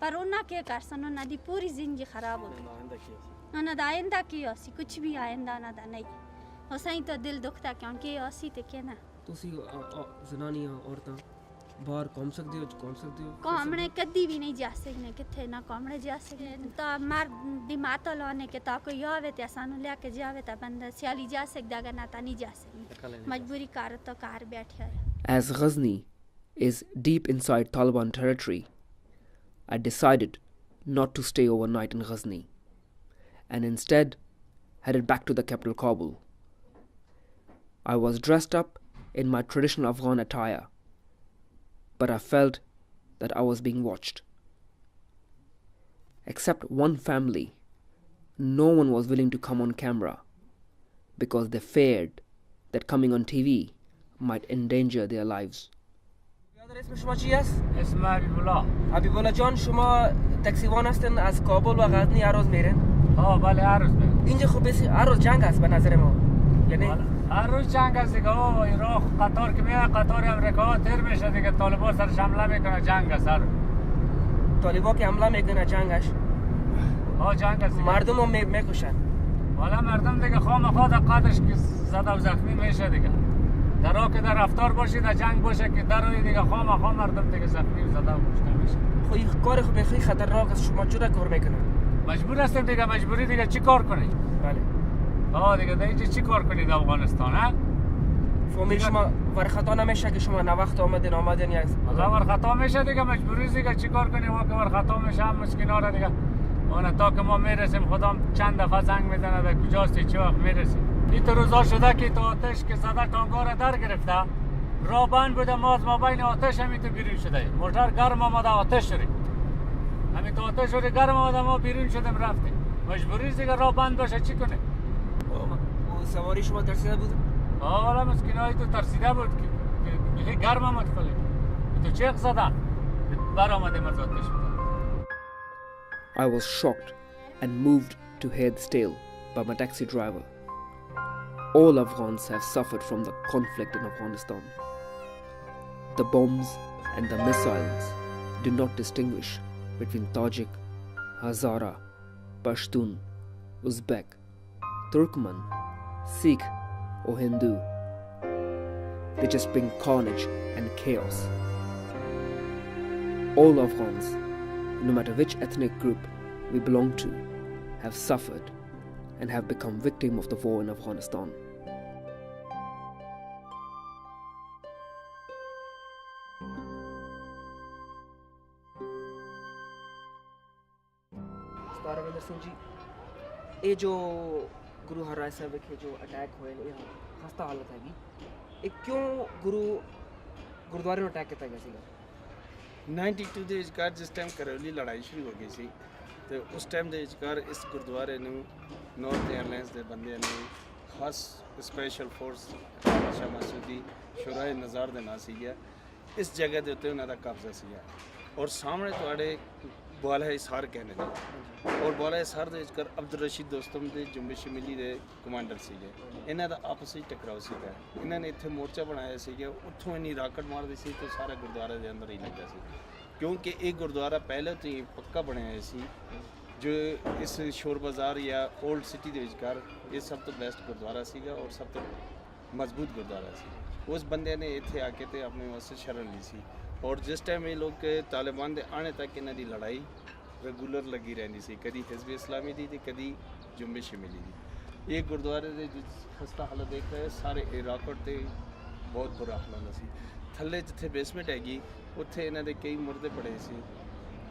पर उन्ना के कर सन उन्होंने पूरी जिंदगी खराब हो गई उन्होंने आइंदा की असी कुछ भी आइंदा उन्होंने नहीं वो सही तो दिल दुखता क्योंकि असी तो कहना ਤੁਸੀਂ ਜ਼ਨਾਨੀਆਂ ਔਰਤਾਂ ਬਾਹਰ ਘੁੰਮ ਸਕਦੇ ਹੋ ਘੁੰਮਣੇ ਕਦੀ ਵੀ ਨਹੀਂ ਜਾ ਸਕਦੇ ਕਿੱਥੇ ਨਾ ਘੁੰਮਣੇ ਜਾ ਸਕਦੇ ਤਾਂ ਮਰ ਦੀ ਮਾਤਾ ਲਾਉਣੇ ਕਿ ਤਾਂ ਕੋਈ ਆਵੇ ਤੇ ਸਾਨੂੰ ਲੈ ਕੇ ਜਾਵੇ ਤਾਂ ਬੰਦਾ ਸਿਆਲੀ ਜਾ ਸਕਦਾ ਅਗਰ ਨਾ ਤਾਂ ਨਹੀਂ ਜਾ ਸਕਦਾ ਮਜਬੂਰੀ ਕਰ ਤਾਂ ਘਰ ਬੈਠਿਆ ਹੈ As Ghazni is deep inside Taliban territory, I decided not to stay overnight in Ghazni and instead headed back to the capital Kabul. I was dressed up in my traditional Afghan attire, but I felt that I was being watched. Except one family, no one was willing to come on camera because they feared that coming on TV might endanger their lives. اسم شما چی است؟ اسم حبیب الله جان شما تاکسیوان هستن از کابل و غزنی هر روز میرن؟ بله هر روز میرن. اینجا خب هر روز جنگ است به نظر ما. یعنی هر روز جنگ است دیگه. ایران قطار که میاد قطار امریکا تیر میشه دیگه طالبان سرش حمله میکنه جنگ است هر طالبان که حمله میکنه جنگش جنگ است مردم رو میکشن والا مردم دیگه خامخا دقتش که زده و زخمی میشه دیگه در راه که در رفتار باشه در جنگ باشه که در روی دیگه خامخا مردم دیگه زخمی و زده و کشته میشه خب این کار خب خیلی خطرناک است شما چرا کار میکنن مجبور هستیم دیگه مجبوری دیگه چی کار کنید بله دیگه دیگه چی کار کنید افغانستان ها فامیل شما ورخطا نمیشه که شما نوقت آمدن یا الله ورخطا میشه دیگه مجبوری دیگه چی کار کنیم واقعا ورخطا میشه هم مسکینا را دیگه اون تا که ما میرسیم خدا چند دفعه زنگ میزنه در کجاست چه وقت میرسیم این تو روزا شده که تو آتش که زده تانگا را در گرفته راه بند بوده ما از ما بین آتش همین تو بیرون شده موتر گرم آمده آتش شدیم همین تو آتش شده گرم آمده ما بیرون شدیم رفتیم مجبوری دیگه راه بند باشه چی کنیم سواری شما ترسیده بود؟ والا مسکینایی تو ترسیده بود که گرم آمد خالی تو چه زده بر آمده مرز آتش بوده I was shocked and moved to hear this tale by my taxi driver. All Afghans have suffered from the conflict in Afghanistan. The bombs and the missiles do not distinguish between Tajik, Hazara, Pashtun, Uzbek, Turkmen, Sikh or Hindu. They just bring carnage and chaos. All Afghans, no matter which ethnic group we belong to, have suffered and have become victim of the war in Afghanistan. ਸਤਾਰਵਿੰਦਰ Singh ji ਇਹ ਜੋ ਗੁਰੂ ਹਰਿਰਾਏ ਸਾਹਿਬ ਵਿਖੇ ਜੋ attack ਹੋਏ ਨੇ ਇਹ ਖਸਤਾ ਹਾਲਤ ਹੈਗੀ ਇਹ ਕਿਉਂ ਗੁਰਦੁਆਰੇ ਨੂੰ ਅਟੈਕ ਕੀਤਾ ਗਿਆ ਸੀਗਾ 92 ਦੇ ਵਿਚਕਾਰ ਜਿਸ ਟਾਈਮ ਕਰੌਲੀ ਲੜਾਈ ਸ਼ੁਰੂ ਹੋ ਗਈ ਸੀ ਤੇ ਉਸ ਟਾਈਮ ਦੇ ਵਿਚਕਾਰ ਇਸ ਗੁਰਦੁਆਰੇ ਨੂੰ ਨਾਰਥ 에ਅਰਲਾਈਨਸ ਦੇ ਬੰਦਿਆਂ ਨੇ ਖਾਸ ਸਪੈਸ਼ਲ ਫੋਰਸ ਸ਼ਾਹ ਮਸੂਦੀ ਸ਼ੁਰਾਏ ਨਜ਼ਾਰ ਦੇ ਨਾਂ ਸੀਗਾ ਇਸ ਜਗ੍ਹਾ ਦੇ ਉੱਤੇ ਉਹਨਾਂ ਦਾ ਕਬਜ਼ਾ ਸੀਗਾ ਔਰ ਸਾਹਮਣੇ ਤੁਹਾਡੇ ਬਾਲਾ ਹਿਸਾਰ ਕਹਿੰਦੇ ਨੇ ਔਰ ਬਾਲਾ ਹਿਸਾਰ ਦੇ ਵਿਚਕਾਰ ਅਬਦੁਲ ਰਸ਼ੀਦ ਦੋਸਤਮ ਦੇ ਜੰਮੂ ਸ਼ਮੀਲੀ ਦੇ ਕਮਾਂਡਰ ਸੀਗੇ ਇਹਨਾਂ ਦਾ ਆਪਸ ਵਿੱਚ ਟਕਰਾਓ ਸੀਗਾ ਇਹਨਾਂ ਨੇ ਇੱਥੇ ਮੋਰਚਾ ਬਣਾਇਆ ਸੀਗਾ ਉੱਥੋਂ ਇੰਨੀ ਰਾਕਟ ਮਾਰਦੀ ਸੀ ਤੇ ਸਾਰਾ ਗੁਰਦੁਆਰਾ ਦੇ ਅੰਦਰ ਹੀ ਲੱਗਾ ਸੀ ਕਿਉਂਕਿ ਇਹ ਗੁਰਦੁਆਰਾ ਪਹਿਲਾਂ ਤੋਂ ਹੀ ਪੱਕਾ ਬਣਿਆ ਹੋਇਆ ਸੀ ਜੋ ਇਸ ਸ਼ੋਰ ਬਾਜ਼ਾਰ ਜਾਂ ਓਲਡ ਸਿਟੀ ਦੇ ਵਿਚਕਾਰ ਇਹ ਸਭ ਤੋਂ ਬੈਸਟ ਗੁਰਦੁਆਰਾ ਸੀਗਾ ਔਰ ਸਭ ਤੋਂ ਮਜ਼ਬੂਤ ਗੁਰਦੁਆਰਾ ਸੀ ਉਸ ਬੰਦੇ ਨੇ ਇੱਥੇ ਆ ਕੇ ਤੇ ਆਪਣੇ ਵਾਸਤੇ ਸ਼ਰਨ ਲਈ ਸੀ ਔਰ ਜਿਸ ਟਾਈਮ ਇਹ ਲੋਕ ਤਾਲਿਬਾਨ ਦੇ ਆਣੇ ਤੱਕ ਇਹਨਾਂ ਦੀ ਲੜਾਈ ਰੈਗੂਲਰ ਲੱਗੀ ਰਹਿੰਦੀ ਸੀ ਕਦੀ ਹਿਜ਼ਬ ਇਸਲਾਮੀ ਦੀ ਤੇ ਕਦੀ ਜੁੰਬੇ ਸ਼ਮੀਲੀ ਦੀ ਇਹ ਗੁਰਦੁਆਰੇ ਦੇ ਖਸਤਾ ਹਾਲਤ ਦੇਖ ਰਹੇ ਸਾਰੇ ਰਾਕਟ ਤੇ ਬਹੁਤ ਬੁਰਾ ਹਾਲ ਹੁੰਦਾ ਸੀ ਥੱਲੇ ਜਿੱਥੇ ਬੇਸਮੈਂਟ ਹੈਗੀ ਉੱਥੇ ਇਹਨਾਂ ਦੇ ਕਈ ਮੁਰਦੇ ਪੜੇ ਸੀ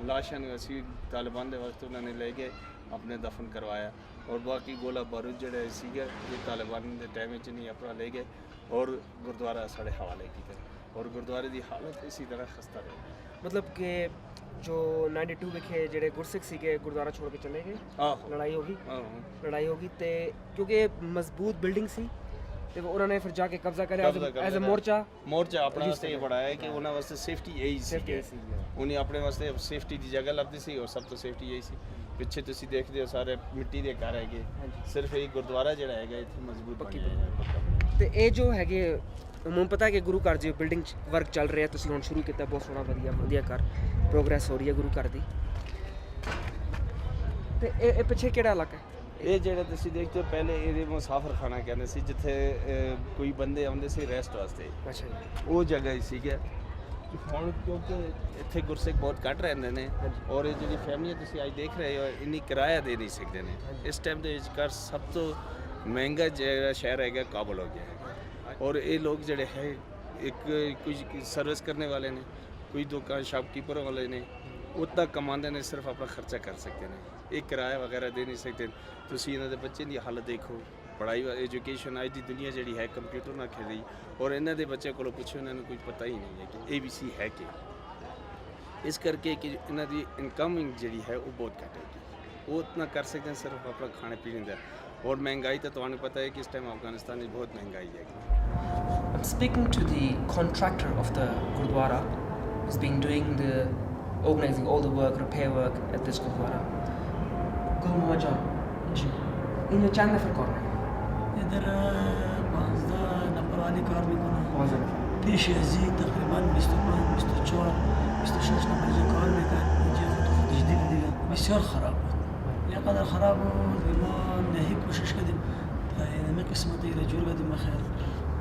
ਲਾਸ਼ਾਂ ਨੂੰ ਅਸੀਂ ਤਾਲਿਬਾਨ ਦੇ ਵਕਤ ਉਹਨਾਂ ਨੇ ਲੈ ਕੇ ਆਪਣੇ ਦਫਨ ਕਰਵਾਇਆ ਔਰ ਬਾਕੀ ਗੋਲਾ ਬਾਰੂਦ ਜਿਹੜਾ ਸੀਗਾ ਇਹ ਤਾਲਿਬਾਨ ਦੇ ਟਾਈਮ ਵਿੱਚ ਨਹੀਂ ਆਪਣਾ ਲੈ ਗਏ ਔਰ ਗੁਰਦੁਆਰਾ ਸਾਡੇ ਹਵਾਲੇ ਕੀਤਾ ਔਰ ਗੁਰਦੁਆਰੇ ਦੀ ਹਾਲਤ ਇਸੇ ਤਰ੍ਹਾਂ ਖਸਤਾ ਰਹੀ ਮਤਲਬ ਕਿ ਜੋ 92 ਵਿਖੇ ਜਿਹੜੇ ਗੁਰਸਿੱਖ ਸੀਗੇ ਗੁਰਦੁਆਰਾ ਛੋੜ ਕੇ ਚਲੇ ਗਏ ਲੜਾਈ ਹੋ ਗਈ ਤੇ ਕਿਉਂਕਿ ਮਜ਼ਬੂਤ ਬਿਲਡਿੰਗ ਸੀ ਤੇ ਉਹਨਾਂ ਨੇ ਫਿਰ ਜਾ ਕੇ ਕਬਜ਼ਾ ਕਰਿਆ ਐਜ਼ ਅ ਮੋਰਚਾ ਆਪਣਾ ਵਾਸਤੇ ਇਹ ਬਣਾਇਆ ਕਿ ਉਹਨਾਂ ਵਾਸਤੇ ਸੇਫਟੀ ਇਹੀ ਸੀ ਉਹਨੇ ਆਪਣੇ ਵਾਸਤੇ ਸੇਫਟੀ ਦੀ ਜਗ੍ਹਾ ਲੱਭਦੀ ਸੀ ਔਰ ਸਭ ਤੋਂ ਸੇਫਟੀ ਇਹੀ ਸੀ ਪਿੱਛੇ ਤੁਸੀਂ ਦੇਖਦੇ ਹੋ ਸਾਰੇ ਮਿੱਟੀ ਦੇ ਘਰ ਹੈਗੇ ਸਿਰਫ ਇਹ ਗੁਰਦੁਆਰਾ ਜਿਹੜਾ ਹੈਗਾ ਇੱਥੇ ਮਜ਼ਬੂਤ ਬਣਿਆ ਤੇ ਇਹ ਜੋ ਹੈਗੇ ਮੈਨੂੰ ਪਤਾ ਕਿ ਗੁਰੂ ਘਰ ਦੀ ਬਿਲਡਿੰਗ ਵਰਕ ਚੱਲ ਰਿਹਾ ਤੁਸੀਂ ਹੁਣ ਸ਼ੁਰੂ ਕੀਤਾ ਬਹੁਤ ਸੋਹਣਾ ਵਧੀਆ ਕਰ ਪ੍ਰੋਗਰੈਸ ਹੋ ਰਹੀ ਹੈ ਗੁਰੂ ਘਰ ਦੀ ਤੇ ਇਹ ਪਿੱਛੇ ਕਿਹੜਾ ਇਲਾਕਾ ਹੈ ਇਹ ਜਿਹੜਾ ਤੁਸੀਂ ਦੇਖਦੇ ਹੋ ਪਹਿਲੇ ਇਹਦੇ ਮੁਸਾਫਰ ਖਾਨਾ ਕਹਿੰਦੇ ਸੀ ਜਿੱਥੇ ਕੋਈ ਬੰਦੇ ਆਉਂਦੇ ਸੀ ਰੈਸਟ ਵਾਸਤੇ ਅੱਛਾ ਉਹ ਜਗ੍ਹਾ ਹੀ ਸੀਗਾ ਹੁਣ ਕਿਉਂਕਿ ਇੱਥੇ ਗੁਰਸਿੱਖ ਬਹੁਤ ਘੱਟ ਰਹਿੰਦੇ ਨੇ ਔਰ ਇਹ ਜਿਹੜੀ ਫੈਮਲੀਆਂ ਤੁਸੀਂ ਅੱਜ ਦੇਖ ਰਹੇ ਹੋ ਇੰਨੀ ਕਿਰਾਇਆ ਦੇ ਨਹੀਂ ਸਕਦੇ ਨੇ ਇਸ ਟਾਈਮ ਦੇ ਵਿਚਕਾਰ ਸਭ ਤੋਂ ਮਹਿੰਗਾ ਜਿਹੜਾ ਸ਼ਹਿਰ ਹੈਗਾ ਕਾਬਲ ਹੋ ਗਿਆ ਹੈ ਔਰ ਇਹ ਲੋਕ ਜਿਹੜੇ ਹੈ ਇੱਕ ਕੁਝ ਸਰਵਿਸ ਕਰਨੇ ਵਾਲੇ ਨੇ ਕੋਈ ਦੁਕਾਨ ਸ਼ਾਪਕੀਪਰ ਵਾਲੇ ਨੇ ਉतना ਕਮਾਉਂਦੇ ਨੇ ਸਿਰਫ ਆਪਣਾ ਖਰਚਾ ਕਰ ਸਕਦੇ ਨੇ ਇਹ ਕਿਰਾਇਆ ਵਗੈਰਾ ਦੇ ਨਹੀਂ ਸਕਦੇ ਤੁਸੀਂ ਇਹਨਾਂ ਦੇ ਬੱਚੇ ਦੀ ਹਾਲਤ ਦੇਖੋ ਪੜ੍ਹਾਈ ਐਜੂਕੇਸ਼ਨ ਅੱਜ ਦੀ ਦੁਨੀਆ ਜਿਹੜੀ ਹੈ ਕੰਪਿਊਟਰ ਨਾਲ ਖੇਡੀ ਔਰ ਇਹਨਾਂ ਦੇ ਬੱਚੇ ਕੋਲੋਂ ਪੁੱਛੋ ਇਹਨਾਂ ਨੂੰ ਕੁਝ ਪਤਾ ਹੀ ਨਹੀਂ ਹੈ ਕਿ ABC ਹੈ ਕਿ ਇਸ ਕਰਕੇ ਕਿ ਇਹਨਾਂ ਦੀ ਇਨਕਮ ਜਿਹੜੀ ਹੈ ਉਹ ਬਹੁਤ ਘੱਟ ਹੈ ਉਹ ਉतना ਕਰ ਸਕਦੇ ਸਿਰਫ ਆਪਣਾ ਖਾਣੇ ਪੀਣੇ ਦਾ ਔਰ ਮਹਿੰਗਾਈ ਤਾਂ ਤੁਹਾਨੂੰ ਪਤਾ ਹੈ ਕਿ ਇਸ ਟਾਈਮ ਅਫਗਾਨਿਸਤਾਨ ਵਿੱਚ ਬਹੁਤ ਮਹਿੰਗਾਈ ਹੈ I'm speaking to the contractor of the Gurdwara who's been doing the organizing all the work, repair work at this Gurdwara. Gul Muhammad ji इनमें चंद नफर कौन है इधर 15 नंबर वाले कार में कौन है पेश यजी तकरीबन 25 24 26 नंबर जो कार में का जो तजदीद दिया بسیار خراب بود یا قدر خراب بود ما نهی کوشش کردیم یعنی ما قسمتی را جور بدیم بخیر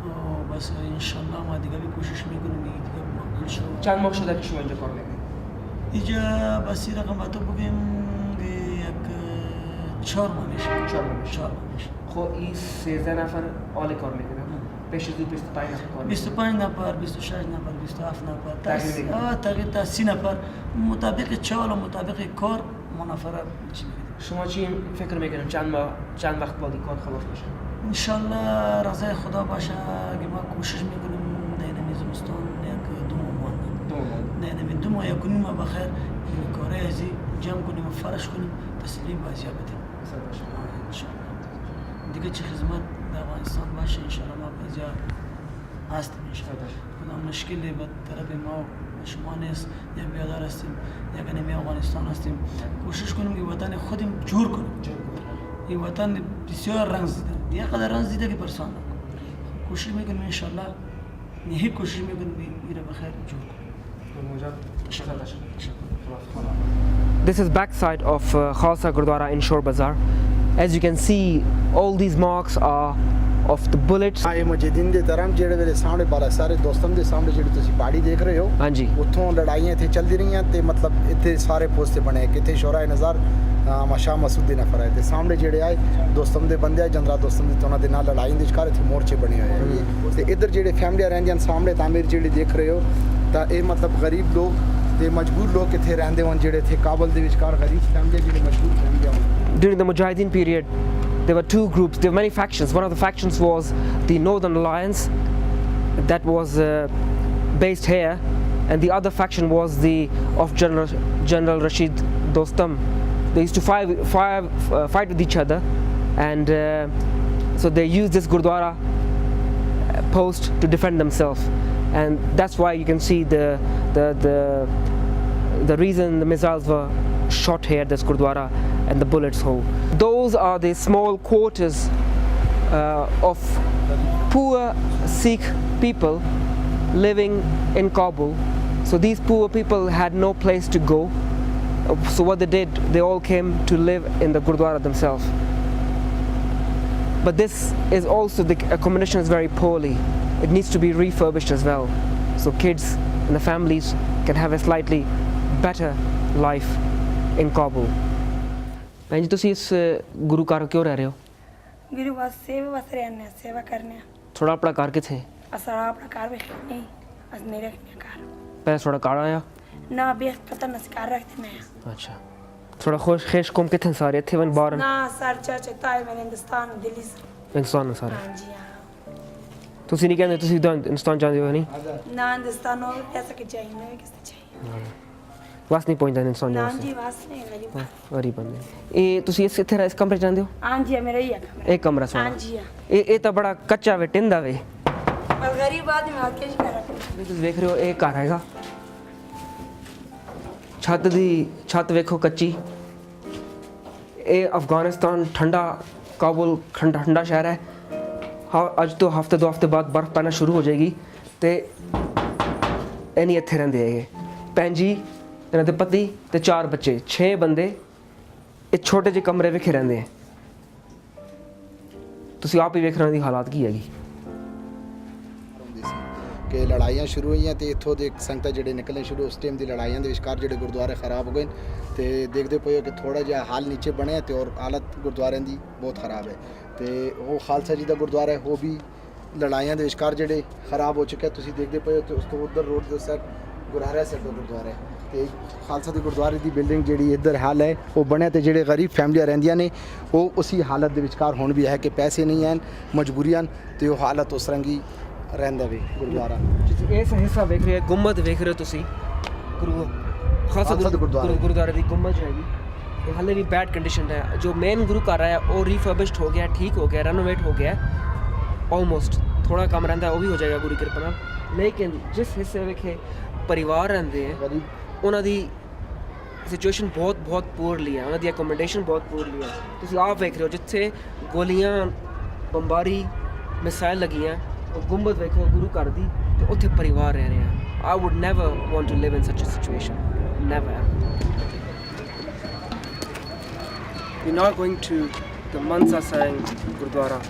و بس ان شاء الله ما دیگه بھی کوشش میکنیم دیگه مقبول شو چند ماه شده که شما اینجا کار میکنید اینجا بس رقم تو بگیم یک 4 ماه میشه 4 ماه میشه خب این 13 نفر آل کار میکنن پیش از 25 نفر کار 25 نفر 26 نفر 27 نفر تقریبا تا 30 نفر مطابق چال و مطابق کار منافره چی میگه شما چی فکر میکنید چند وقت بعد کار خلاص بشه ان شاء الله رضای خدا باشه اگه ما کوشش میکنیم در نمیزمستان یک 2 ماه نه نمی 2 ماه یک ما بخیر این کاره ازی جمع کنیم و فرش کنیم تسلیم بازی بدیم ان شاء الله دیگه چه خدمت در افغانستان باشه ان شاء الله ما بازی هستیم ان شاء الله کدام مشکلی به طرف ما شما نیست یا بیادار هستیم یا کنیم افغانستان هستیم کوشش کنیم که وطن خودم جور کنیم این وطن بسیار رنج دیده یه قدر رنج دیده که پرسان کوشش میکنیم ان شاء الله یهی کوشش میکنیم ایره بخیر جور This is backside of Khalsa Gurdwara in Shore Bazaar. As you can see, all these marks are of the bullets. ਇਹ ਮੁਜੀਦੀਨ ਦੇ ਤਰ੍ਹਾਂ ਜਿਹੜੇ ਮੇਰੇ ਸਾਹਮਣੇ ਬਾਲਾ ਸਾਰੇ ਦੋਸਤਾਂ ਦੇ ਸਾਹਮਣੇ ਜਿਹੜੀ ਤੁਸੀਂ ਪਹਾੜੀ ਦੇਖ ਰਹੇ ਹੋ ਹਾਂਜੀ ਉੱਥੋਂ ਲੜਾਈਆਂ ਇੱਥੇ ਚੱਲਦੀ ਰਹੀਆਂ ਤੇ ਮਤਲਬ ਇੱਥੇ ਸਾਰੇ ਪੋਸਟੇ ਬਣੇ ਕਿਤੇ ਸ਼ੋਰਾ ਨਜ਼ਰ ਮਸ਼ਾ ਮਸੂਦ ਦੇ ਨਫਰ ਹੈ ਤੇ ਸਾਹਮਣੇ ਜਿਹੜੇ ਆਏ ਦੋਸਤਾਂ ਦੇ ਬੰਦੇ ਆ ਜੰਦਰਾ ਦੋਸਤਾਂ ਦੇ ਉਹਨਾਂ ਦੇ ਨਾਲ ਲੜਾਈ ਦੇ ਵਿਚਕਾਰ ਇੱਥੇ ਮੋਰਚੇ ਬਣੇ ਹੋਏ ਆ ਤੇ ਇੱਧਰ ਜਿਹੜੇ ਫੈਮਲੀਆਂ ਰਹਿੰਦੀਆਂ ਸਾਹਮਣੇ ਤਾਮੀਰ ਜਿਹੜੀ ਦੇਖ ਰਹੇ ਹੋ ਤਾਂ ਇਹ ਮਤਲਬ ਗਰੀਬ ਲੋਕ ਤੇ ਮਜਬੂਰ ਲੋਕ ਇੱਥੇ ਰਹਿੰਦੇ ਹਨ ਜਿਹੜੇ ਇੱਥੇ ਕਾਬਲ ਦੇ ਵਿਚਕਾਰ ਗਰੀਬ ਫੈਮਲੀਆਂ ਜਿਹੜੇ ਮਜਬੂਰ ਫੈਮਲੀਆਂ ਹਨ During the Mujahideen period, there were two groups, there were many factions. One of the factions was the Northern Alliance that was based here, and the other faction was the of General Rashid Dostum. They used to fight with each other, and so they used this Gurdwara post to defend themselves, and that's why you can see the reason the missiles were shot here at this Gurdwara and the bullets hole. Those are the small quarters of poor Sikh people living in Kabul. So these poor people had no place to go. So what they did, they all came to live in the Gurdwara themselves. But this is also, the accommodation is very poorly. It needs to be refurbished as well. So kids and the families can have a slightly better life in Kabul. ਭੈਣ ਜੀ ਤੁਸੀਂ ਇਸ ਗੁਰੂ ਘਰ ਕਿਉਂ ਰਹਿ ਰਹੇ ਹੋ ਗੁਰੂ ਵਾਸ ਸੇਵਾ ਵਾਸਤੇ ਰਹਿੰਦੇ ਹਾਂ ਸੇਵਾ ਕਰਨੇ ਆ ਥੋੜਾ ਆਪਣਾ ਘਰ ਕਿੱਥੇ ਅਸਾਂ ਆਪਣਾ ਘਰ ਵੇਖ ਨਹੀਂ ਅਸ ਨਹੀਂ ਰੱਖਨੇ ਘਰ ਪਹਿਲਾਂ ਥੋੜਾ ਘਰ ਆਇਆ ਨਾ ਬੇਸ ਪਤਾ ਨਾ ਘਰ ਰੱਖਦੇ ਨੇ ਅੱਛਾ ਥੋੜਾ ਖੁਸ਼ ਕੌਮ ਕਿੱਥੇ ਸਾਰੇ ਇੱਥੇ ਵਨ ਬਾਹਰ ਨਾ ਸਰ ਚਾਚਾ ਤਾਈ ਮੈਂ ਹਿੰਦੁਸਤਾਨ ਦਿੱਲੀ ਹਿੰਦੁਸਤਾਨ ਸਾਰੇ ਹਾਂਜੀ ਹਾਂ ਤੁਸੀਂ ਨਹੀਂ ਕਹਿੰਦੇ ਤੁਸੀਂ ਹਿੰਦੁਸਤਾਨ ਜਾਂਦੇ ਹੋ ਨਹੀਂ ਨਾ ਹਿੰਦੁਸਤਾਨ ਨੂੰ ਪੈਸਾ ਕਿ ਚਾਹੀਦਾ ਕਿਸ ਤੇ ਚਾਹੀਦਾ ਵਾਸ ਨਹੀਂ ਪਹੁੰਚਦਾ ਹਿੰਦੁਸਤਾਨ ਜਾਣ ਹਾਂਜੀ ਵਾਸ ਨਹੀਂ ਗਰੀਬ ਬੰਦੇ ਇਹ ਤੁਸੀਂ ਇੱਥੇ ਇਸ ਕਮਰੇ ਚ ਰਹਿੰਦੇ ਹੋ ਹਾਂਜੀ ਮੇਰਾ ਹੀ ਕਮਰਾ ਇਹ ਕਮਰਾ ਸੋਹਣਾ ਹਾਂਜੀ ਇਹ ਤਾਂ ਬੜਾ ਕੱਚਾ ਵੇ ਟਿੰਦਾ ਵੇ ਪਰ ਗਰੀਬ ਆਦਮੀ ਆ ਕੇ ਕਰਾ ਤੁਸੀਂ ਦੇਖ ਰਹੇ ਹੋ ਇਹ ਘਰ ਹੈਗਾ ਛੱਤ ਵੇਖੋ ਕੱਚੀ ਇਹ ਅਫਗਾਨਿਸਤਾਨ ਠੰਡਾ ਕਾਬੁਲ ਠੰਡਾ ਸ਼ਹਿਰ ਹੈ ਅੱਜ ਤੋਂ ਹਫ਼ਤੇ 2 ਹਫ਼ਤੇ ਬਾਅਦ ਬਰਫ਼ ਪੈਣਾ ਸ਼ੁਰੂ ਹੋ ਜਾਏਗੀ ਤੇ ਇਹ ਨਹੀਂ ਇੱਥੇ ਰਹਿੰਦੇ ਹੈਗੇ ਭੈਣ ਜੀ ਇਹਨਾਂ ਦੇ ਪਤੀ ਤੇ 4 ਬੱਚੇ 6 ਬੰਦੇ ਇਹ ਛੋਟੇ ਜਿਹੇ ਕਮਰੇ ਵਿਖੇ ਰਹਿੰਦੇ ਆ ਤੁਸੀਂ ਆਪ ਹੀ ਵੇਖ ਰਹੇ ਹੋ ਦੀ ਹਾਲਾਤ ਕੀ ਹੈਗੀ कि लड़ाइयाँ शुरू होई तो इत्थों दे संगतां जेह्ड़े निकलने शुरू उस टाइम दी लड़ाइयां दे विचकार जेह्ड़े गुरुद्वारे खराब हो गए तो देखते पे हो कि थोड़ा जिहा हाल नीचे बने तो और हालत गुरुद्वारे की बहुत खराब है तो वो खालसा जी का गुरुद्वारा है वो भी लड़ाइयां दे विचकार जेह्ड़े खराब हो चुके तुसीं देखते पे हो तो उस तो उधर रोड दे साइड गुरहारा साइड का गुरुद्वारा है तो खालसा दे गुरुद्वारे की बिल्डिंग जी इधर हाल है वो बने तो जेह्ड़े गरीब फैमिलियां रहिंदियां ने वो उसी हालत के विचकार हुण भी है कि पैसे नहीं हैं मजबूरियां तो वो हालत उस रंगी रहिंदा भी गुरुद्वारा इस हिस्सा वेख रहे हो गुंबद वेख रहे हो तुसी खालसा गुरुद्वारे की गुंबद हैगी हाले भी बैड कंडीशन है जो मेन गुरु घर है वो रिफर्बिश्ड हो गया ठीक हो गया रेनोवेट हो गया ऑलमोस्ट थोड़ा कम रहिंदा वो भी हो जाएगा गुरु की कृपा नाल लेकिन जिस हिस्से विखे परिवार रहिंदे हैं उन्हां दी सिचुएशन बहुत पूरली है उन्हां दी एकोमोडेशन बहुत पूरली है तुसीं आप वेख रहे हो जिथे गोलियां बंबारी मिसाइल लगियां वो गुंबद वेखो गुरु घर दी तो उत्थे परिवार रह रहे हैं I would never want to live in such a situation never we are going to the Mansa Sai gurudwara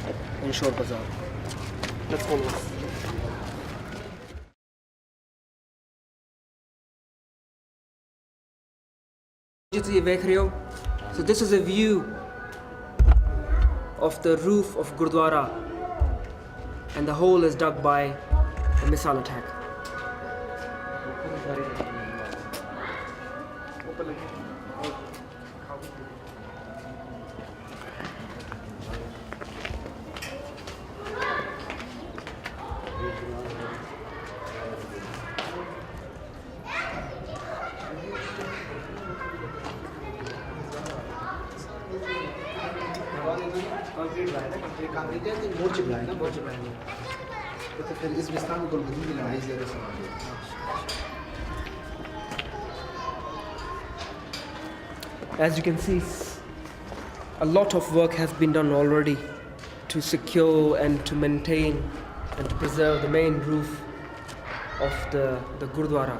in Shor Bazar let's go जिथे ये देख रहे हो so this is a view of the roof of Gurdwara and the hole is dug by a missile attack. As you can see, a lot of work has been done already to secure and to maintain and to preserve the main roof of the Gurdwara.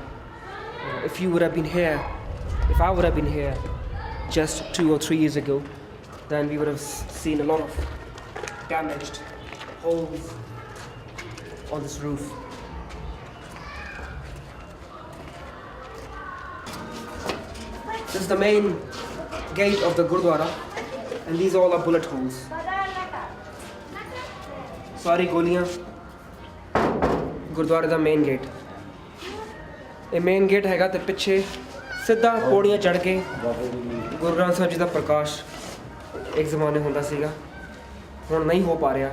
If you would have been here, if I would have been here just 2 or 3 years ago, then we would have seen a lot of damaged holes on this roof. This is the main gate of the Gurdwara, and these all are bullet holes. Sorry, goliyan. Gurdwara da main gate. ਇਹ main gate ਹੈਗਾ ਤੇ ਪਿੱਛੇ ਸਿੱਧਾ ਪੌੜੀਆਂ ਚੜ੍ਹ ਕੇ ਗੁਰੂ ਗ੍ਰੰਥ ਸਾਹਿਬ ਜੀ ਦਾ ਪ੍ਰਕਾਸ਼ ਇੱਕ ਜ਼ਮਾਨੇ ਹੁੰਦਾ ਸੀਗਾ ਹੁਣ ਨਹੀਂ ਹੋ ਪਾ ਰਿਹਾ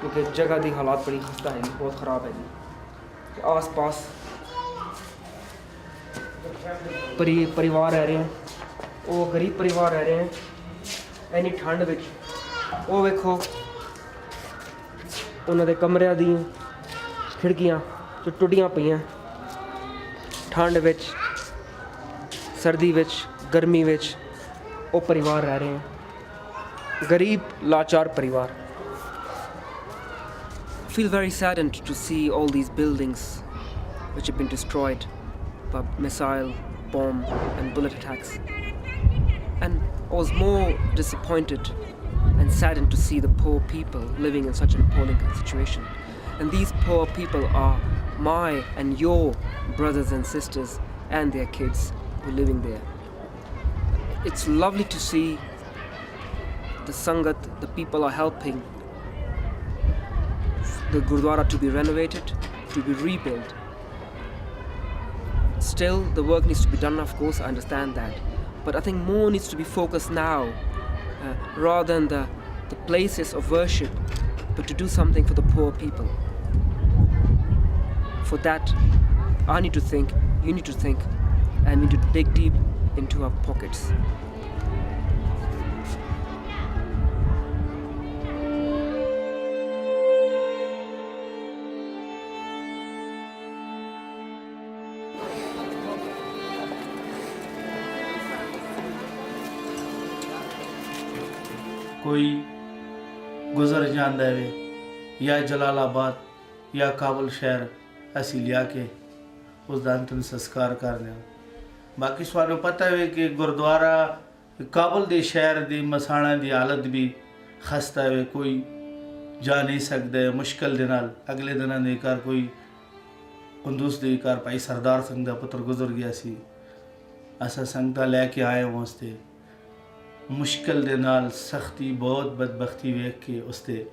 ਕਿਉਂਕਿ ਜਗ੍ਹਾ ਦੀ ਹਾਲਾਤ ਬੜੀ ਖਸਤਾ ਹੈ ਬਹੁਤ ਖਰਾਬ ਹੈ ਜੀ ਆਸ-ਪਾਸ परिवार रह रहे हैं वो गरीब परिवार रह रहे हैं इन्नी ठंड विच वो वेखो उन्होंने कमरियां दी खिड़कियां जो टुटियां पईयां ठंड विच सर्दी विच गर्मी विच वो परिवार रह रहे हैं गरीब लाचार परिवार feel very saddened to see all these buildings which have been destroyed by missile, bomb and bullet attacks. And I was more disappointed and saddened to see the poor people living in such an appalling situation. And these poor people are my and your brothers and sisters and their kids who are living there. It's lovely to see the Sangat, the people are helping the Gurdwara to be renovated, to be rebuilt. Still, the work needs to be done, of course, I understand that. But I think more needs to be focused now, rather than the places of worship, but to do something for the poor people. For that, I need to think, you need to think, and we need to dig deep into our pockets. कोई गुजर जांदा है या जलालाबाद या काबुल शहर असी लिया के उस दा अंतिम संस्कार करने बाकी सानू पता है कि गुरुद्वारा काबुल दे शहर दी मसाणा दी हालत भी खस्ता है कोई जा नहीं सकता है मुश्किल दे नाल अगले दिनां दे घर कोई कंदूस ਦੇ ਘਰ ਭਾਈ ਸਰਦਾਰ ਸਿੰਘ ਦਾ ਪੁੱਤਰ ਗੁਜ਼ਰ ਗਿਆ ਸੀ। ਅਸਾਂ ਸੰਗਤਾਂ ਲੈ ਕੇ ਆਏ ਹਾਂ ਉਸ 'ਤੇ ਮੁਸ਼ਕਿਲ ਦੇ ਨਾਲ ਸਖਤੀ ਬਹੁਤ ਬਦਬਖਤੀ ਵੇਖ ਕੇ ਉਸ 'ਤੇ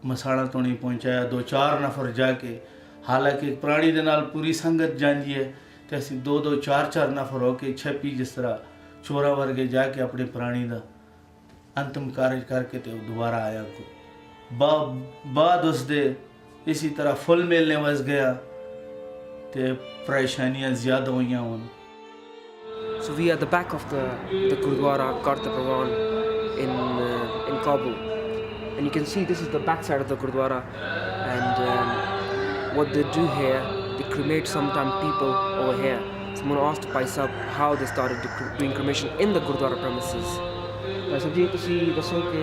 ਮਸਾਣਾ ਤੋਂ ਨਹੀਂ ਪਹੁੰਚਾਇਆ। 2-4 ਨਫਰ ਜਾ ਕੇ, ਹਾਲਾਂਕਿ ਪ੍ਰਾਣੀ ਦੇ ਨਾਲ ਪੂਰੀ ਸੰਗਤ ਜਾਂਦੀ ਹੈ ਤੇ ਅਸੀਂ 2-2 4-4 ਨਫਰ ਹੋ ਕੇ ਛੱਪੀ ਜਿਸ ਤਰ੍ਹਾਂ ਚੋਰਾਂ ਵਰਗੇ ਜਾ ਕੇ ਆਪਣੇ ਪ੍ਰਾਣੀ ਦਾ ਅੰਤਮ ਕਾਰਜ ਕਰਕੇ ਤੇ ਦੁਬਾਰਾ ਆਇਆ ਬਾਅਦ ਉਸ ਦੇ ਇਸੇ ਤਰ੍ਹਾਂ ਫੁੱਲ ਮੇਲਨੇ ਵਸ ਗਿਆ ਤੇ ਪਰੇਸ਼ਾਨੀਆਂ ਜ਼ਿਆਦਾ ਹੋਈਆਂ ਹੁਣ। So we are at the back of the Gurdwara Karta Pravan in Kabul, and you can see this is the back side of the Gurdwara, and what they do here, they cremate sometime people over here. Someone asked Bhai Sahab how they started doing cremation in the Gurdwara premises. Bhai Sahab ji, ਤੁਸੀਂ ਦੱਸੋ ਕਿ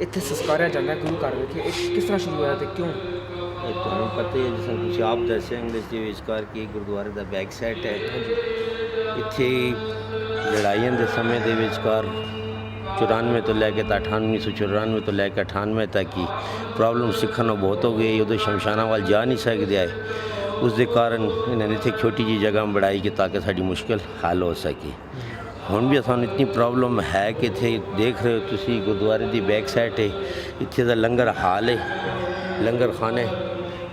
ਇੱਥੇ ਸੰਸਕਾਰਿਆ ਜਾਂਦਾ ਗੁਰੂ ਘਰ ਵਿੱਚ, ਇਹ ਕਿਸ ਤਰ੍ਹਾਂ ਸ਼ੁਰੂ ਹੋਇਆ ਤੇ ਕਿਉਂ? ਤੁਹਾਨੂੰ ਪਤਾ ਹੀ ਹੈ, ਜਿਸ ਤਰ੍ਹਾਂ ਤੁਸੀਂ ਆਪ ਦੱਸਿਆ ਇੰਗਲਿਸ਼ ਦੇ ਵਿਚਕਾਰ ਕਿ ਗੁਰਦੁਆਰੇ ਦਾ ਬੈਕ ਸਾਈਡ ਹੈ। ਇੱਥੇ ਲੜਾਈਆਂ ਦੇ ਸਮੇਂ ਦੇ ਵਿਚਕਾਰ 94 ਤੋਂ ਲੈ ਕੇ 1994 ਤੋਂ ਲੈ ਕੇ 98 ਤੱਕ ਹੀ ਪ੍ਰੋਬਲਮ ਸਿੱਖਾਂ ਨੂੰ ਬਹੁਤ ਹੋ ਗਈ। ਉਦੋਂ ਸ਼ਮਸ਼ਾਨਾਂ ਵੱਲ ਜਾ ਨਹੀਂ ਸਕਦੇ ਆਏ, ਉਸ ਦੇ ਕਾਰਨ ਇਹਨਾਂ ਨੇ ਇੱਥੇ ਛੋਟੀ ਜਿਹੀ ਜਗ੍ਹਾ ਬਣਾਈ ਕਿ ਤਾਂ ਕਿ ਸਾਡੀ ਮੁਸ਼ਕਿਲ ਹੱਲ ਹੋ ਸਕੇ। ਹੁਣ ਵੀ ਸਾਨੂੰ ਇਤਨੀ ਪ੍ਰੋਬਲਮ ਹੈ ਕਿ ਇੱਥੇ ਦੇਖ ਰਹੇ ਹੋ ਤੁਸੀਂ ਗੁਰਦੁਆਰੇ ਦੀ ਬੈਕ ਸਾਈਡ ਹੈ, ਇੱਥੇ ਦਾ ਲੰਗਰ ਹਾਲ ਹੈ, ਲੰਗਰ ਖਾਨੇ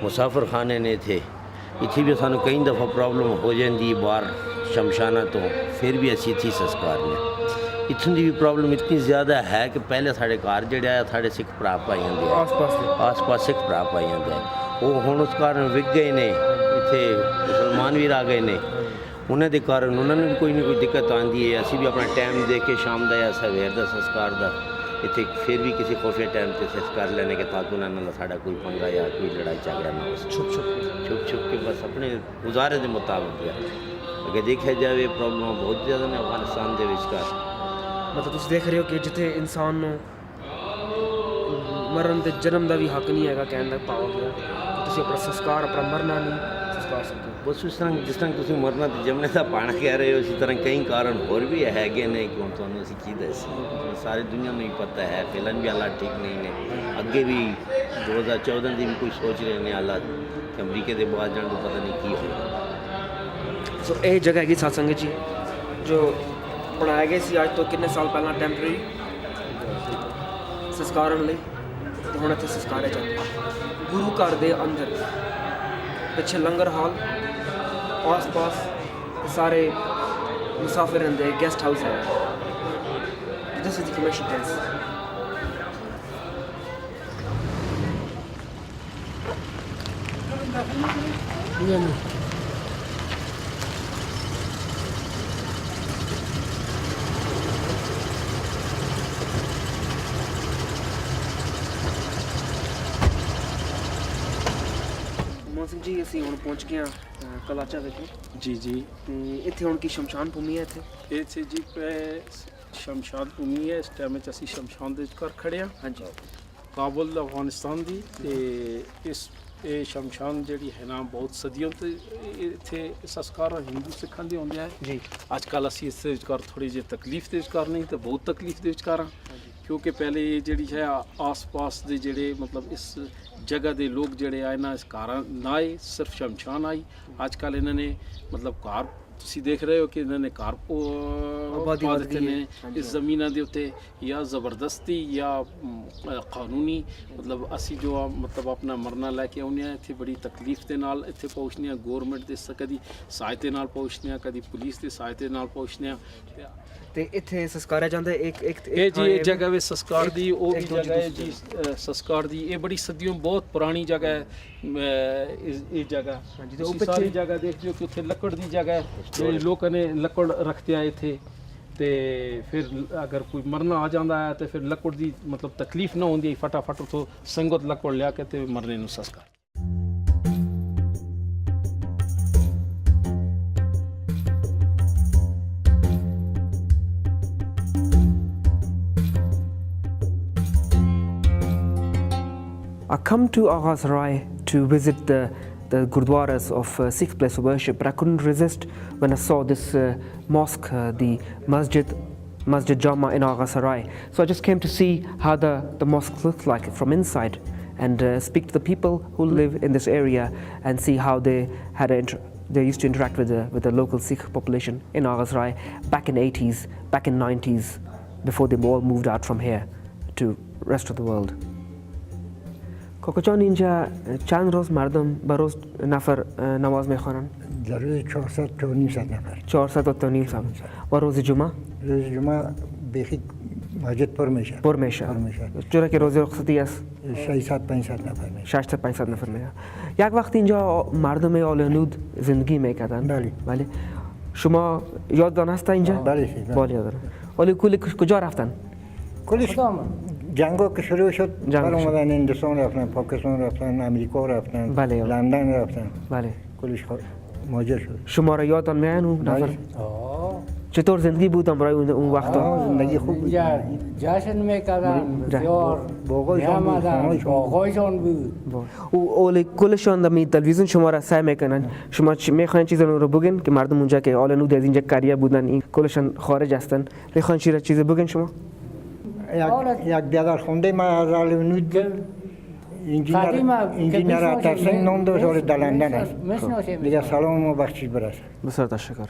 ਮੁਸਾਫਰ ਖਾਨੇ ਨੇ ਇੱਥੇ ਵੀ ਸਾਨੂੰ ਕਈ ਦਫਾ ਪ੍ਰੋਬਲਮ ਹੋ ਜਾਂਦੀ ਬਾਹਰ ਸ਼ਮਸ਼ਾਨਾਂ ਤੋਂ, ਫਿਰ ਵੀ ਅਸੀਂ ਇੱਥੇ ਸੰਸਕਾਰ ਨੇ। ਇੱਥੋਂ ਦੀ ਵੀ ਪ੍ਰੋਬਲਮ ਇਤਨੀ ਜ਼ਿਆਦਾ ਹੈ ਕਿ ਪਹਿਲੇ ਸਾਡੇ ਘਰ ਜਿਹੜੇ ਆ ਸਾਡੇ ਸਿੱਖ ਭਰਾ ਭਾਈ ਜਾਂਦੇ ਆਸ-ਪਾਸ ਸਿੱਖ ਭਰਾ ਭਾਈ ਜਾਂਦੇ ਉਹ ਹੁਣ ਉਸ ਕਾਰਨ ਵਿਕ ਗਏ ਨੇ, ਇੱਥੇ ਮੁਸਲਮਾਨ ਵੀ ਆ ਗਏ ਨੇ, ਉਹਨਾਂ ਦੇ ਕਾਰਨ ਉਹਨਾਂ ਨੂੰ ਵੀ ਕੋਈ ਨਾ ਕੋਈ ਦਿੱਕਤ ਆਉਂਦੀ ਹੈ। ਅਸੀਂ ਵੀ ਆਪਣਾ ਟਾਈਮ ਦੇ ਕੇ ਸ਼ਾਮ ਦਾ ਜਾਂ ਸਵੇਰ ਦਾ ਸੰਸਕਾਰ ਦਾ ਇੱਥੇ ਫਿਰ ਵੀ ਕਿਸੇ ਖੁਫੀਆ ਟਾਈਮ 'ਤੇ ਸੰਸਕਾਰ ਲੈਣੇ ਕਿ ਤਾਂ ਕਿ ਉਹਨਾਂ ਨਾਲ ਸਾਡਾ ਕੋਈ ਪੰਗਾ ਜਾਂ ਕੋਈ ਲੜਾਈ ਝਗੜਾ ਨਾ ਹੋ ਸਕੇ। ਛੁਪ ਕੇ ਬਸ ਆਪਣੇ ਗੁਜ਼ਾਰੇ ਦੇ ਮੁਤਾਬਕ ਹੈ। ਅਗਰ ਦੇਖਿਆ ਜਾਵੇ ਪ੍ਰੋਬਲਮਾਂ ਬਹੁਤ ਜ਼ਿਆਦਾ ਨੇ ਅਫਗਾਨਿਸਤਾਨ ਦੇ ਵਿਚਕਾਰ। ਮਤਲਬ ਤੁਸੀਂ ਦੇਖ ਰਹੇ ਹੋ ਕਿ ਜਿੱਥੇ ਇਨਸਾਨ ਨੂੰ ਮਰਨ ਦੇ ਜਨਮ ਦਾ ਵੀ ਹੱਕ ਨਹੀਂ ਹੈਗਾ, ਕਹਿਣ ਦਾ ਭਾਵ ਹੈ ਤੁਸੀਂ ਆਪਣਾ ਸੰਸਕਾਰ ਆਪਣਾ ਮਰਨਾ ਨਹੀਂ ਸੰਸਕਾਰ ਸਕਦੇ। ਬਸ ਉਸ ਤਰ੍ਹਾਂ ਜਿਸ ਤਰ੍ਹਾਂ ਤੁਸੀਂ ਮਰਨਾ ਤੇ ਜੰਮਣੇ ਦਾ ਪਾਣਾ ਕਹਿ ਰਹੇ ਹੋ, ਇਸੇ ਤਰ੍ਹਾਂ ਕਈ ਕਾਰਨ ਹੋਰ ਵੀ ਹੈਗੇ ਨੇ ਕਿ ਹੁਣ ਤੁਹਾਨੂੰ ਅਸੀਂ ਕੀ ਦੱਸੀਏ। ਸਾਰੀ ਦੁਨੀਆ ਨੂੰ ਹੀ ਪਤਾ ਹੈ ਫਿਲਹਾਲ ਵੀ ਹਾਲਾਤ ਠੀਕ ਨਹੀਂ ਨੇ, ਅੱਗੇ ਵੀ 2014 ਦੀ ਵੀ ਕੋਈ ਸੋਚ ਰਹੇ ਨੇ ਹਾਲਾਤ ਕਿ ਅਮਰੀਕੇ ਦੇ ਬਾਹਰ ਜਾਣ ਤੋਂ ਪਤਾ ਨਹੀਂ ਕੀ ਹੋਏਗਾ। ਸੋ ਇਹ ਜਗ੍ਹਾ ਹੈਗੀ ਸਾਧ ਸੰਗਤ ਜੀ ਜੋ ਬਣਾਇਆ ਗਿਆ ਸੀ ਅੱਜ ਤੋਂ ਕਿੰਨੇ ਸਾਲ ਪਹਿਲਾਂ ਟੈਂਪਰੇਰੀ ਸੰਸਕਾਰਨ ਲਈ, ਤੇ ਹੁਣ ਇੱਥੇ ਸੰਸਕਾਰਿਆ ਜਾਂਦਾ ਗੁਰੂ ਘਰ ਦੇ ਅੰਦਰ। ਪਿੱਛੇ ਲੰਗਰ ਹਾਲ, ਆਸ-ਪਾਸ ਸਾਰੇ ਮੁਸਾਫਿਰ ਰਹਿੰਦੇ, ਗੈਸਟ ਹਾਊਸ ਹੈ। This is the cremation place. Singh ji ਅਸੀਂ ਹੁਣ ਪਹੁੰਚ ਗਏ ਹਾਂ ਕਲਾਚਾ ਵਿੱਚ। ਜੀ ਤੇ ਇੱਥੇ ਹੁਣ ਕੀ ਸ਼ਮਸ਼ਾਨ ਭੂਮੀ ਹੈ? ਇੱਥੇ ਜੀ ਸ਼ਮਸ਼ਾਨ ਭੂਮੀ ਹੈ। ਇਸ ਟਾਈਮ ਵਿੱਚ ਅਸੀਂ ਸ਼ਮਸ਼ਾਨ ਦੇ ਘਰ ਖੜੇ ਹਾਂ। ਹਾਂਜੀ, ਕਾਬੁਲ ਅਫਗਾਨਿਸਤਾਨ ਦੀ। ਤੇ ਇਹ ਸ਼ਮਸ਼ਾਨ ਜਿਹੜੀ ਹੈ ਨਾ ਬਹੁਤ ਸਦੀਆਂ ਤੋਂ ਇੱਥੇ ਸੰਸਕਾਰ ਹਿੰਦੂ ਸਿੱਖਾਂ ਦੇ ਹੁੰਦੇ ਹੈ ਜੀ। ਅੱਜ ਕੱਲ੍ਹ ਅਸੀਂ ਇਸ ਦੇ ਵਿਚਕਾਰ ਥੋੜ੍ਹੀ ਜਿਹੀ ਤਕਲੀਫ ਦੇ ਵਿਚਕਾਰ ਨਹੀਂ ਤਾਂ ਬਹੁਤ ਤਕਲੀਫ ਦੇ ਵਿਚਕਾਰ ਹਾਂ, ਕਿਉਂਕਿ ਪਹਿਲੇ ਇਹ ਜਿਹੜੀ ਹੈ ਆਸ-ਪਾਸ ਦੇ ਜਿਹੜੇ ਮਤਲਬ ਇਸ ਜਗ੍ਹਾ ਦੇ ਲੋਕ ਜਿਹੜੇ ਆਏ ਨਾ ਇਸ ਘਰਾਂ ਨਾ ਆਏ, ਸਿਰਫ ਸ਼ਮਸ਼ਾਨ ਆਈ। ਅੱਜ ਕੱਲ੍ਹ ਇਹਨਾਂ ਨੇ ਮਤਲਬ ਘਰ ਤੁਸੀਂ ਦੇਖ ਰਹੇ ਹੋ ਕਿ ਇਹਨਾਂ ਨੇ ਘਰ ਪਾ ਦਿੱਤੇ ਨੇ ਇਸ ਜ਼ਮੀਨਾਂ ਦੇ ਉੱਤੇ, ਜਾਂ ਜ਼ਬਰਦਸਤੀ ਜਾਂ ਕਾਨੂੰਨੀ। ਮਤਲਬ ਅਸੀਂ ਜੋ ਮਤਲਬ ਆਪਣਾ ਮਰਨਾ ਲੈ ਕੇ ਆਉਂਦੇ ਹਾਂ ਇੱਥੇ ਬੜੀ ਤਕਲੀਫ ਦੇ ਨਾਲ ਇੱਥੇ ਪਹੁੰਚਦੇ ਹਾਂ। ਗੌਰਮੈਂਟ ਦੇ ਕਦੀ ਸਹਾਇਤਾ ਨਾਲ ਪਹੁੰਚਦੇ ਹਾਂ, ਕਦੀ ਪੁਲਿਸ ਦੀ ਸਹਾਇਤਾ ਨਾਲ ਪਹੁੰਚਦੇ ਹਾਂ। ਤੇ ਇੱਥੇ ਸੰਸਕਾਰਿਆ ਜਾਂਦਾ ਇਹ ਜੀ ਇਹ ਜਗ੍ਹਾ ਵਿੱਚ ਸੰਸਕਾਰ ਦੀ ਉਹ ਵੀ ਜਗ੍ਹਾ ਹੈ ਜੀ। ਸੰਸਕਾਰ ਦੀ ਇਹ ਬੜੀ ਸਦੀਆਂ ਬਹੁਤ ਪੁਰਾਣੀ ਜਗ੍ਹਾ ਹੈ। ਇਹ ਜਗ੍ਹਾ ਸਾਰੀ ਜਗ੍ਹਾ ਦੇਖਦੇ ਹੋ ਕਿ ਉੱਥੇ ਲੱਕੜ ਦੀ ਜਗ੍ਹਾ ਹੈ, ਜਿਹੜੇ ਲੋਕਾਂ ਨੇ ਲੱਕੜ ਰੱਖਦੇ ਆ ਇੱਥੇ। ਤੇ ਫਿਰ ਅਗਰ ਕੋਈ ਮਰਨਾ ਆ ਜਾਂਦਾ ਹੈ ਤੇ ਫਿਰ ਲੱਕੜ ਦੀ ਮਤਲਬ ਤਕਲੀਫ ਨਾ ਹੁੰਦੀ, ਫਟਾਫਟ ਉੱਥੋਂ ਸੰਗਤ ਲੱਕੜ ਲਿਆ ਕੇ ਤੇ ਮਰਨੇ ਨੂੰ ਸੰਸਕਾਰ। I come to Agha Sarai to visit the gurdwaras of Sikh place of worship, but I couldn't resist when I saw this mosque, the Masjid Jama in Agha Sarai. So I just came to see how the mosque looks like from inside, and speak to the people who live in this area and see how they used to interact with the local Sikh population in Agha back in 80s, back in 90s, before they all moved out from here to rest of the world. کوکوچان اینجا چند روز مردم به روز نفر نماز میخوانن؟ در روز 400 تا 900 نفر. 400 تا 900. و روز جمعه؟ روز جمعه بیخی مسجد پر میشه. پر میشه. چرا که روز رخصتی است؟ 600 500 نفر میشه. 600 500 نفر میشه. یک وقت اینجا مردم آلنود زندگی میکردن. بله. شما یادتان هست اینجا؟ بله. بله یادم. ولی کجا رفتن؟ کلش جنگا که شروع شد بر اومدن هندوستان رفتن، پاکستان رفتن، امریکا رفتن، لندن رفتن. بله. کلش مهاجر شد. شما را یادتان میاد اون نفر؟ چطور زندگی بود برای اون وقتا؟ زندگی خوب بود. جشن میکردن بسیار باغایشان بود. اولی کلشان در تلویزیون شما را سعی میکنن. شما میخواین چیزی رو بگین که مردم اونجا که آلنود از اینجا کاریا بودن این کلشان خارج هستن. میخواین چیزی بگین شما؟ یک بیادر خونده ما از آلنود انجینر اترسنگ نام داشت و در لندن است. دیگه سلام و بخشش برسه. بسیار تشکر.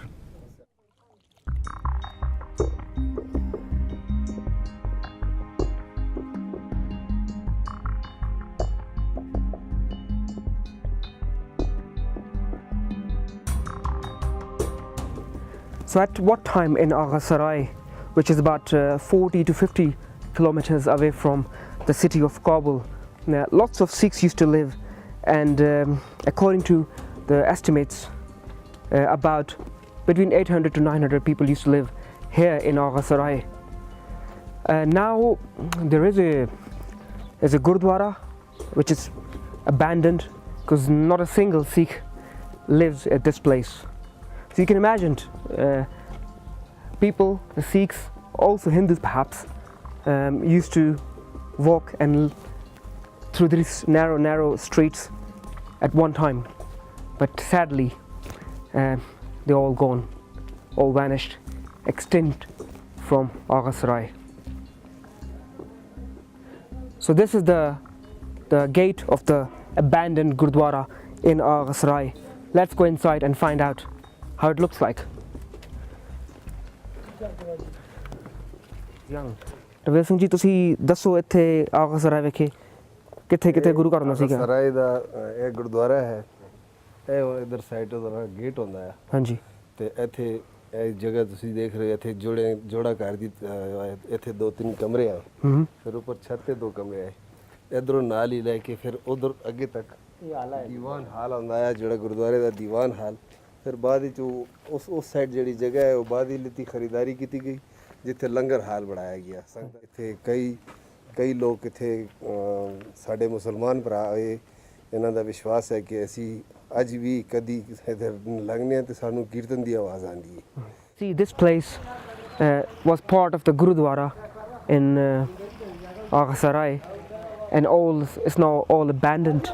So at what time in Agha, which is about 40 to 50 kilometers away from the city of Kabul, lots of Sikhs used to live, and according to the estimates, about between 800 to 900 people used to live here in Agha. Now there is a Gurdwara which is abandoned because not a single Sikh lives at this place. So you can imagine people, the Sikhs, also Hindus perhaps, used to walk and through these narrow streets at one time, but sadly they're all gone, all vanished, extinct from Agha. So this is the gate of the abandoned Gurdwara in Agha. Let's go inside and find out how it looks like. Ravi Singh ji ਤੁਸੀਂ ਦੱਸੋ ਇੱਥੇ ਆਗਸਰਾਏ ਵਿਖੇ ਕਿੱਥੇ ਕਿੱਥੇ ਗੁਰੂ ਘਰ ਹੁੰਦਾ ਸੀਗਾ? ਆਗਸਰਾਏ ਦਾ ਇਹ ਗੁਰਦੁਆਰਾ ਹੈ, ਇਹ ਇਧਰ ਸਾਈਡ ਤੋਂ ਗੇਟ ਹੁੰਦਾ ਹੈ। ਹਾਂਜੀ। ਤੇ ਇੱਥੇ ਇਹ ਜਗ੍ਹਾ ਤੁਸੀਂ ਦੇਖ ਰਹੇ ਹੋ, ਇੱਥੇ ਜੋੜਾ ਘਰ ਦੀ ਇੱਥੇ 2-3 ਕਮਰੇ ਆ, ਫਿਰ ਉੱਪਰ ਛੱਤ ਤੇ 2 ਕਮਰੇ ਆ, ਇਧਰੋਂ ਨਾਲ ਹੀ ਲੈ ਕੇ ਫਿਰ ਉਧਰ ਅੱਗੇ ਤੱਕ ਦੀਵਾਨ ਹਾਲ ਹੁੰਦਾ ਹੈ, ਜਿਹੜਾ ਗੁਰਦੁਆਰੇ ਦਾ ਦੀਵਾਨ ਹਾਲ। ਫਿਰ ਬਾਅਦ ਵਿੱਚ ਉਸ ਸਾਈਡ ਜਿਹੜੀ ਜਗ੍ਹਾ ਹੈ ਉਹ ਬਾਅਦ ਹੀ ਲਿੱਤੀ ਖਰੀਦਾਰੀ ਕੀਤੀ ਗਈ, ਜਿੱਥੇ ਲੰਗਰ ਹਾਲ ਬਣਾਇਆ ਗਿਆ। ਇੱਥੇ ਕਈ ਲੋਕ ਇੱਥੇ ਸਾਡੇ ਮੁਸਲਮਾਨ ਭਰਾ ਆਏ, ਇਹਨਾਂ ਦਾ ਵਿਸ਼ਵਾਸ ਹੈ ਕਿ ਅਸੀਂ ਅੱਜ ਵੀ ਕਦੀ ਇੱਧਰ ਲੰਘਦੇ ਹਾਂ ਤੇ ਸਾਨੂੰ ਕੀਰਤਨ ਦੀ ਆਵਾਜ਼ ਆਉਂਦੀ ਹੈ। See, this place was part of the Gurudwara in Agha, and it's now all abandoned.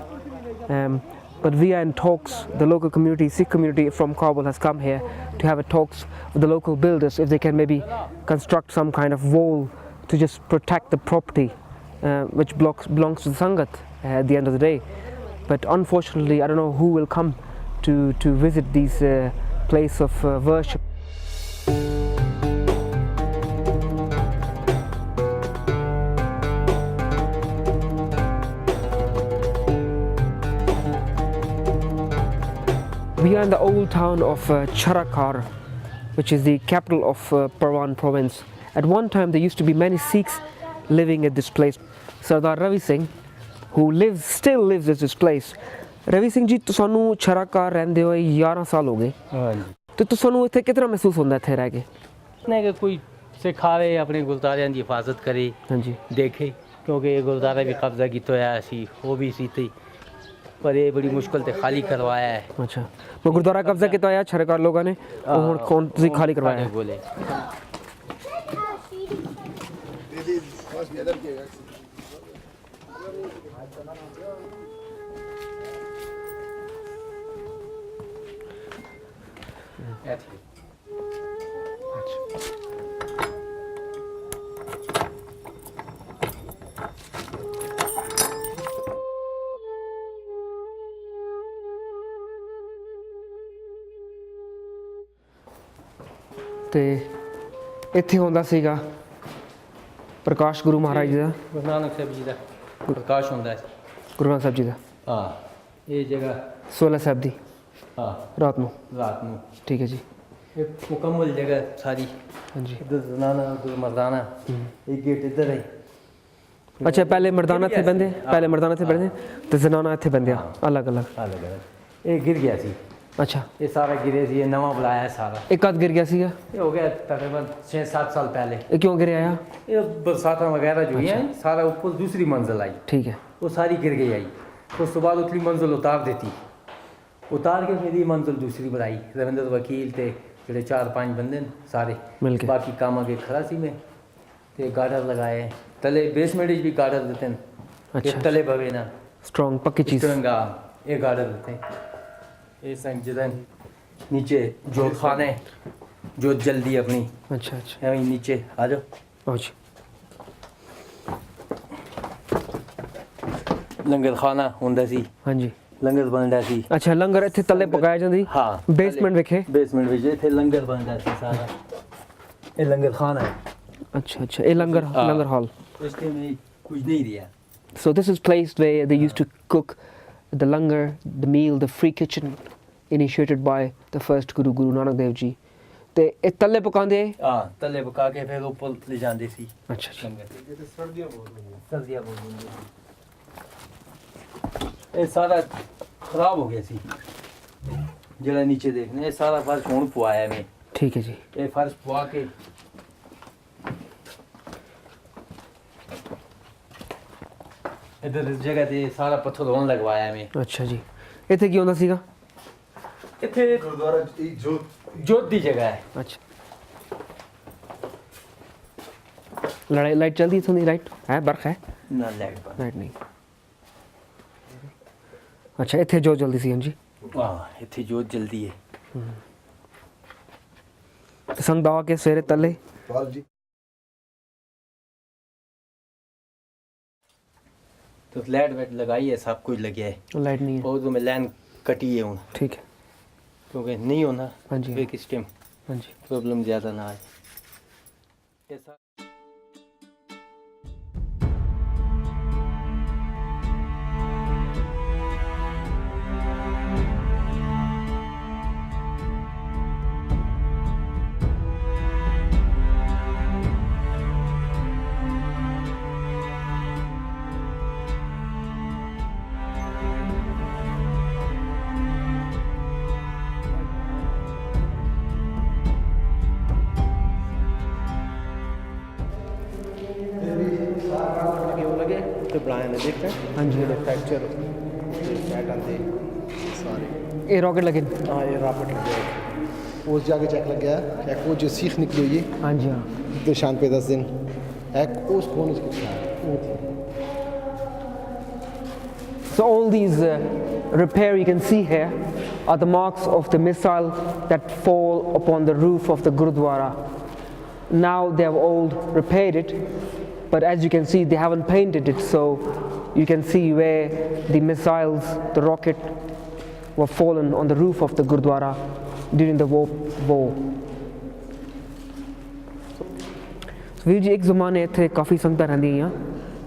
But we are in talks, the local community, Sikh community from Kabul has come here to have a talks with the local builders if they can maybe construct some kind of wall to just protect the property which belongs to the Sangat at the end of the day. But unfortunately, I don't know who will come to visit these place of worship. We are in the old town of Charakar, which is the capital of Parwan province. At one time there used to be many Sikhs living at this place. Sardar Ravi Singh, who still lives at this place. Ravi Singh ji, तुसानू Charakar रहंदे होए 11 साल हो गए। तो तुसानू इत्थे कितना महसूस होंदा इत्थे रह के? नहीं कि कोई सिखावे अपने गुरुद्वारे की हिफाजत करे, देखे, क्योंकि ये गुरुद्वारा भी कब्जा की तो है सी, वो भी सी थी, पर ये बड़ी मुश्किल से खाली करवाया है। अच्छा, वो गुरुद्वारा कब्जा किया है छरकार लोगों ने, और कौन सी खाली करवाया है? बोले ਤੇ ਇੱਥੇ ਹੁੰਦਾ ਸੀਗਾ ਪ੍ਰਕਾਸ਼ ਗੁਰੂ ਮਹਾਰਾਜ ਜੀ ਦਾ ਗੁਰੂ ਨਾਨਕ ਸਾਹਿਬ ਜੀ ਦਾ ਪ੍ਰਕਾਸ਼ ਹੁੰਦਾ ਹੈ ਗੁਰੂ ਨਾਨਕ ਸਾਹਿਬ ਜੀ ਦਾ ਹਾਂ ਇਹ ਜਗ੍ਹਾ 16 ਸਾਹਿਬ ਦੀ ਹਾਂ ਰਾਤ ਨੂੰ ਠੀਕ ਹੈ ਜੀ ਇਹ ਮੁਕੰਮਲ ਜਗ੍ਹਾ ਸਾਰੀ ਹਾਂਜੀ ਇੱਧਰ ਜ਼ਨਾਨਾ ਉੱਧਰ ਮਰਦਾਨਾ ਇਹ ਗੇਟ ਇੱਧਰ ਹੈ ਅੱਛਾ ਪਹਿਲੇ ਮਰਦਾਨਾ ਇੱਥੇ ਬੰਦੇ ਪਹਿਲੇ ਮਰਦਾਨਾ ਇੱਥੇ ਬੰਦੇ ਤੇ ਜ਼ਨਾਨਾ ਇੱਥੇ ਬੰਦੇ ਆ ਅਲੱਗ ਅਲੱਗ ਇਹ ਗਿਰ ਗਿਆ ਸੀ ਅੱਛਾ ਇਹ ਸਾਰਾ ਗਿਰੇ ਸੀ ਇਹ ਨਵਾਂ ਬਣਾਇਆ ਸਾਰਾ ਇਹ ਕਦ ਗਿਰ ਗਿਆ ਸੀਗਾ ਇਹ ਹੋ ਗਿਆ ਤਕਰੀਬਨ 6-7 ਸਾਲ पहले ਇਹ ਕਿਉਂ ਗਿਰਿਆ ਆ ये बरसात वगैरह जो है सारा ऊपर दूसरी मंजिल आई ठीक है वो सारी गिर गई आई तो उसके बाद उतली मंजिल उतार देती उतार के फिर ये मंजिल दूसरी बनाई रविंद्र वकील थे जोड़े 4-5 बंदे सारे मिलके बाकी काम आगे खड़ा सी में ते गार्डर लगाए तले बेसमेंट भी गार्डर देते हैं अच्छा तले भवे ना स्ट्रॉन्ग पक्की चीज़ ये गार्डर देते हैं ये संग जिधर नीचे जोत खाने जोत जल्दी अपनी अच्छा अच्छा यहीं नीचे आ जाओ अच्छा ਲੰਗਰ ਖਾਣਾ ਹੁੰਦਾ ਸੀ ਹਾਂਜੀ ਲੰਗਰ ਬਣਦਾ ਸੀ ਅੱਛਾ ਲੰਗਰ ਇੱਥੇ ਥੱਲੇ ਪਕਾਇਆ ਜਾਂਦੀ ਹਾਂ ਬੇਸਮੈਂਟ ਵਿਖੇ ਬੇਸਮੈਂਟ ਵਿੱਚ ਇੱਥੇ ਲੰਗਰ ਬਣਦਾ ਸੀ ਸਾਰਾ ਇਹ ਲੰਗਰ ਖਾਣਾ ਹੈ ਅੱਛਾ ਅੱਛਾ ਇਹ ਲੰਗਰ ਹਾਲ ਇਸ ਤੇ ਮੈਂ ਕੁਝ ਨਹੀਂ ਰਿਹਾ so this is place where they used to cook the langar the meal the free kitchen initiated by the first Guru Nanak Dev Ji ਤੇ ਇਹ ਤੱਲੇ ਪਕਾਉਂਦੇ ਹਾਂ ਤੱਲੇ ਪਕਾ ਕੇ ਫਿਰ ਉੱਪਰ ਲੈ ਜਾਂਦੇ ਸੀ ਅੱਛਾ ਅੱਛਾ ਇਹ ਤੇ ਸਰਦੀਆਂ ਬਹੁਤ ਹੁੰਦੀਆਂ ਇਹ ਸਾਰਾ ਖਰਾਬ ਹੋ ਗਿਆ ਸੀ ਜਿਹੜਾ ਨੀਚੇ ਦੇਖਨੇ ਇਹ ਸਾਰਾ ਫਰਸ਼ ਹੁਣ ਪਵਾਇਆ ਮੈਂ ਠੀਕ ਹੈ ਜੀ ਇਹ ਫਰਸ਼ ਪਵਾ ਕੇ इधर इस जगह ਤੇ ਸਾਰਾ ਪੱਥਰ ਹੋਣ ਲਗਵਾਇਆ ਮੈਂ ਅੱਛਾ ਜੀ ਇੱਥੇ ਕੀ ਹੁੰਦਾ ਸੀਗਾ ਇੱਥੇ ਗੁਰਦੁਆਰਾ ਇਹ जोत दी जगह है अच्छा लड़ाई लाइट चलती है लाइट है बर्फ है ना लाइट नहीं अच्छा इतने जोत जल्दी सी जी हाँ इतने जोत जल्दी है तो संग दवा के सवेरे तले तो लाइट वेट लगाई है सब कुछ लगे है लाइट नहीं है और तो मैं लाइन कटी है हूँ ठीक है क्योंकि नहीं होना हाँ जी फिर किस टाइम हाँ जी प्रॉब्लम ज़्यादा ना आए ऐसा ਬਣਾਏ ਨੇ ਦੇਖਿਆ ਹਾਂਜੀ ਜਿਹੜੇ ਫ੍ਰੈਕਚਰ ਸੈਟਾਂ ਤੇ ਸਾਰੇ ਇਹ ਰॉकेट लगे हाँ ये रॉकेट लग गया उस जाके चेक लग गया एक वो जो सीख निकली हुई है हाँ जी हाँ निशान पे 10 दिन एक उस कौन इसके So all these repair you can see here are the marks of the missile that fall upon the roof of the Gurudwara. Now they have all repaired it, but as you can see they haven't painted it, so you can see where the missiles, the rocket were fallen on the roof of the Gurudwara during the war. ਵੀਰ ਜੀ ਇੱਕ ਜ਼ਮਾਨੇ ਇੱਥੇ ਕਾਫੀ ਸੰਗਤਾਂ ਰਹਿੰਦੀਆਂ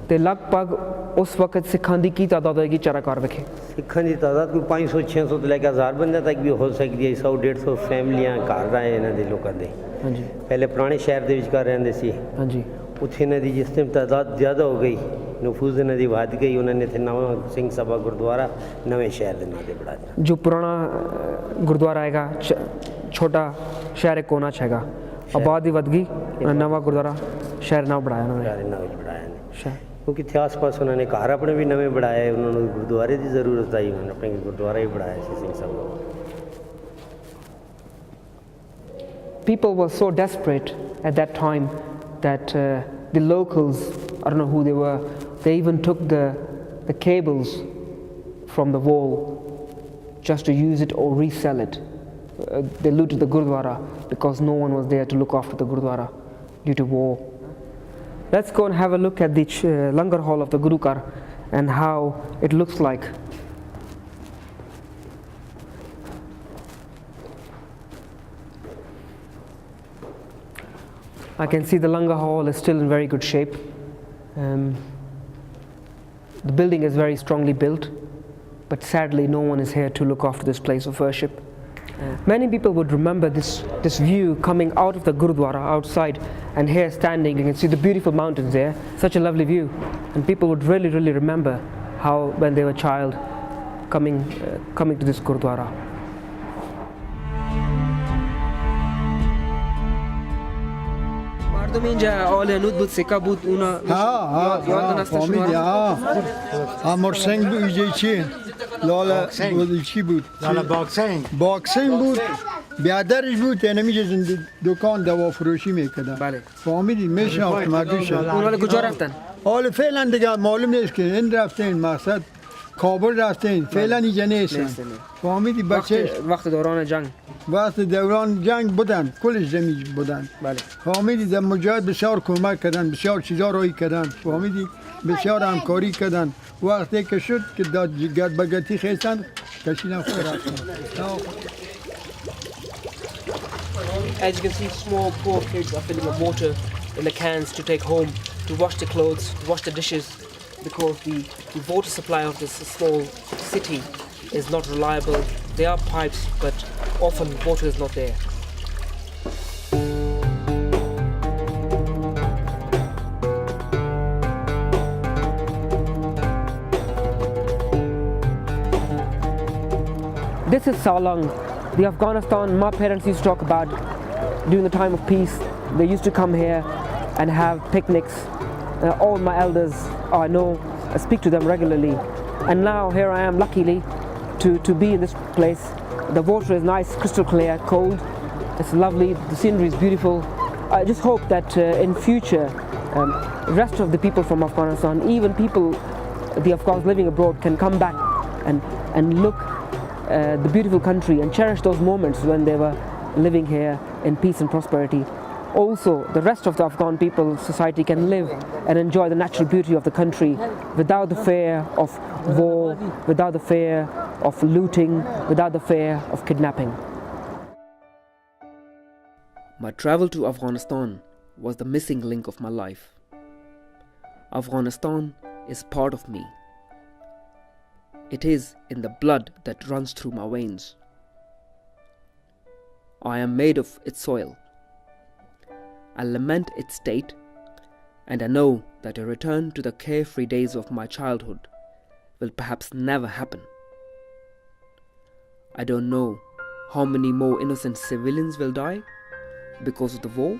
ਤੇ ਲਗਭਗ ਉਸ ਵਕਤ ਸਿੱਖਾਂ ਦੀ ਕੀ ਤਾਦਾਦ ਹੋਏਗੀ ਚਾਰਾਕਾਰ ਵਿਖੇ ਸਿੱਖਾਂ ਦੀ ਤਾਦਾਦ ਕੋਈ 500 600 ਤੋਂ ਲੈ ਕੇ 1000 ਬੰਦੇ ਤੱਕ ਵੀ ਹੋ ਸਕਦੀ ਹੈ 100 150 ਫੈਮਲੀਆਂ ਘਰ ਰਹੇ ਇਹਨਾਂ ਦੇ ਲੋਕਾਂ ਦੇ ਹਾਂਜੀ ਪਹਿਲੇ ਪੁਰਾਣੇ ਸ਼ਹਿਰ ਦੇ ਵਿਚਕਾਰ ਰਹਿੰਦੇ ਸੀ ਹਾਂਜੀ ਉੱਥੇ ਇਹਨਾਂ ਦੀ ਜਿਸ ਟਾਈਮ ਤਾਦਾਦ ਜ਼ਿਆਦਾ ਹੋ ਗਈ ਨਫੂਜ਼ ਇਹਨਾਂ ਦੀ ਵੱਧ ਗਈ ਉਹਨਾਂ ਨੇ ਇੱਥੇ ਨਵਾਂ ਸਿੰਘ ਸਭਾ ਗੁਰਦੁਆਰਾ ਨਵੇਂ ਸ਼ਹਿਰ ਦੇ ਨਾਂ 'ਤੇ ਬਣਾ ਦਿੱਤਾ ਜੋ ਪੁਰਾਣਾ ਗੁਰਦੁਆਰਾ ਹੈਗਾ ਛੋਟਾ ਸ਼ਹਿਰ ਕੋਨਾ 'ਚ ਹੈਗਾ ਆਬਾਦੀ ਵੱਧ ਗਈ ਨਵਾਂ ਗੁਰਦੁਆਰਾ ਸ਼ਹਿਰ ਨਾਲ ਬਣਾਇਆ ਉਹਨਾਂ ਨੇ ਕਿਉਂਕਿ ਇੱਥੇ ਆਸ-ਪਾਸ ਉਹਨਾਂ ਨੇ ਘਰ ਆਪਣੇ ਵੀ ਨਵੇਂ ਬਣਾਏ ਉਹਨਾਂ ਨੂੰ ਗੁਰਦੁਆਰੇ ਦੀ ਜ਼ਰੂਰਤ ਆਈ ਉਹਨਾਂ ਨੇ ਆਪਣੇ ਗੁਰਦੁਆਰਾ ਹੀ ਬਣਾਇਆ ਸੀ Singh Sabha People were so desperate at that time that the locals, I don't know who they were, they even took the cables from the wall just to use it or resell it. They looted the Gurudwara because no one was there to look after the Gurudwara due to war. Let's go and have a look at the Langar Hall of the Gurukar and how it looks like. I can see the Langar Hall is still in very good shape. The building is very strongly built, but sadly no one is here to look after this place of worship. Many people would remember this view coming out of the Gurudwara outside, and here standing you can see the beautiful mountains there, such a lovely view, and people would really remember how when they were a child coming to this Gurudwara. مردم اینجا آل نود بود سکه بود اونا یاد نسته شما امر سنگ بود ایجای چی؟ لالا بود چی بود؟ لالا باکسینگ بود بیادرش بود نمیشه دکان دوا فروشی میکردن بله فهمیدی میشناخت مردوش اونا کجا رفتن؟ حالا فعلا دیگه معلوم نیست که این رفتن مقصد کابل رفتن فعلا اینجا نیستن فهمیدی بچه وقت دوران جنگ وقت دوران جنگ بودن کلش زمین بودن بله فهمیدی در مجاهد بسیار کمک کردن بسیار چیزا روی کردن فهمیدی بسیار همکاری کردن وقتی که شد که داد گرد بگتی خیستن کشیدن خود رفتن As you can see, small poor kids are filling up water in the cans to take home to wash the clothes, to wash the dishes, because the water supply of this small city is not reliable. There are pipes, but often water is not there. This is Southall, the Afghanistan my parents used to talk about during the time of peace. They used to come here and have picnics. All my elders I know, I speak to them regularly. And now here I am, luckily, to be in this place. The water is nice, crystal clear, cold. It's lovely, the scenery is beautiful. I just hope that in future, rest of the people from Afghanistan, even people, the Afghans living abroad, can come back and look the beautiful country and cherish those moments when they were living here in peace and prosperity. Also, the rest of the Afghan people, society can live and enjoy the natural beauty of the country without the fear of war, without the fear of looting, without the fear of kidnapping. My travel to Afghanistan was the missing link of my life. Afghanistan is part of me. It is in the blood that runs through my veins. I am made of its soil. I lament its state, and I know that a return to the carefree days of my childhood will perhaps never happen. I don't know how many more innocent civilians will die because of the war.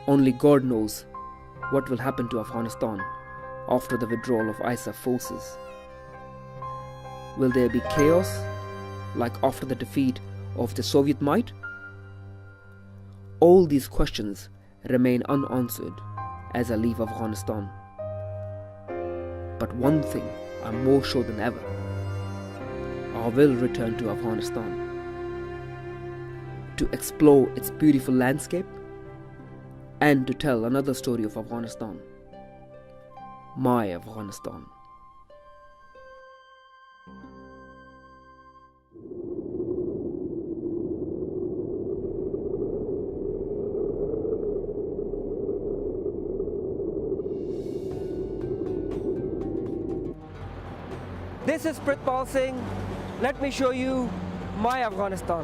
Only God knows what will happen to Afghanistan after the withdrawal of ISAF forces. Will there be chaos like after the defeat of the Soviet might? All these questions remain unanswered as I leave Afghanistan. But one thing I'm more sure than ever: I will return to Afghanistan to explore its beautiful landscape and to tell another story of Afghanistan, my Afghanistan. This is Pritpal Singh. Let me show you my Afghanistan.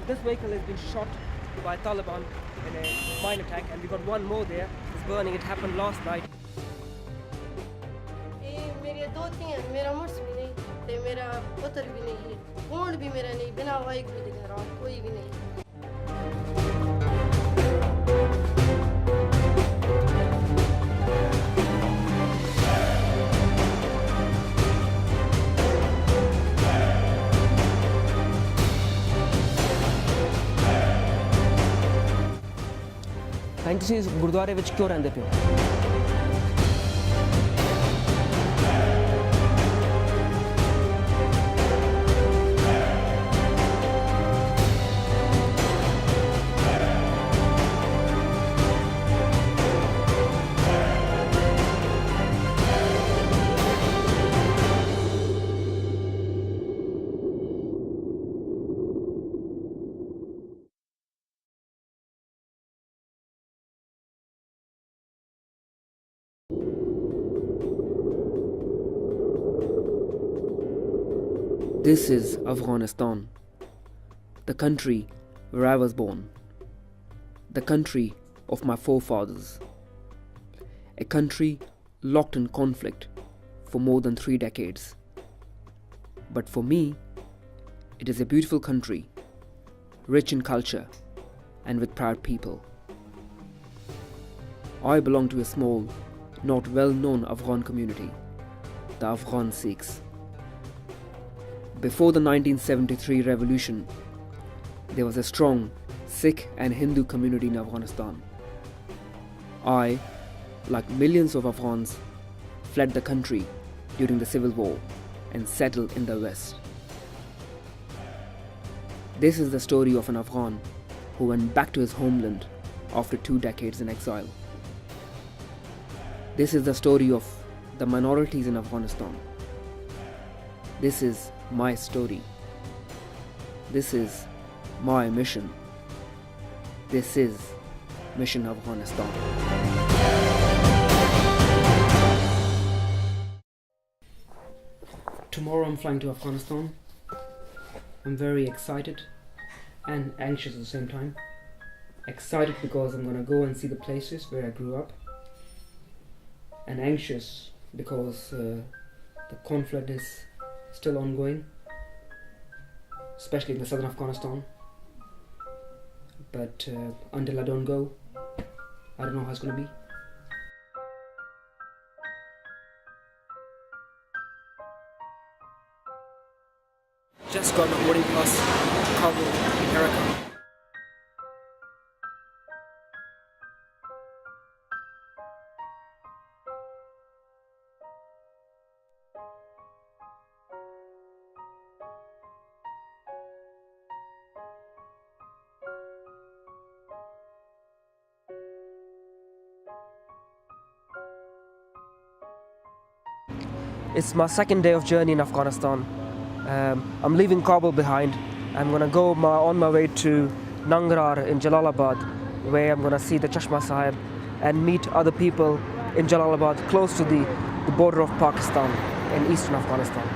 This vehicle has been shot by Taliban in a mine attack, and we got one more there. It's burning. It happened last night. मेरे दो तीन मेरा मुर्स भी नहीं ते मेरा पुत्र भी नहीं है कौन भी मेरा नहीं बिना वाहिगुरु दे घर कोई भी नहीं ਤੁਸੀਂ ਗੁਰਦੁਆਰੇ ਵਿੱਚ ਕਿਉਂ ਰਹਿੰਦੇ ਪਿਓ? This is Afghanistan, the country where I was born, the country of my forefathers, a country locked in conflict for more than 3 decades. But for me, it is a beautiful country, rich in culture and with proud people. I belong to a small, not well-known Afghan community, the Afghan Sikhs. Before the 1973 revolution, there was a strong Sikh and Hindu community in Afghanistan. I, like millions of Afghans, fled the country during the civil war and settled in the West. This is the story of an Afghan who went back to his homeland after 2 decades in exile. This is the story of the minorities in Afghanistan. This is my story. This is my mission. This is Mission Afghanistan. Tomorrow I'm flying to Afghanistan. I'm very excited and anxious at the same time. Excited because I'm gonna go and see the places where I grew up, and anxious because the conflict is still ongoing, especially in the southern Afghanistan. But until I don't go, I don't know how it's gonna be. Just got my boarding pass to Kabul, America. It's my second day of journey in Afghanistan. I'm leaving Kabul behind. I'm gonna go on my way to Nangarhar in Jalalabad, where I'm gonna see the Chashma Sahib and meet other people in Jalalabad, close to the border of Pakistan in eastern Afghanistan.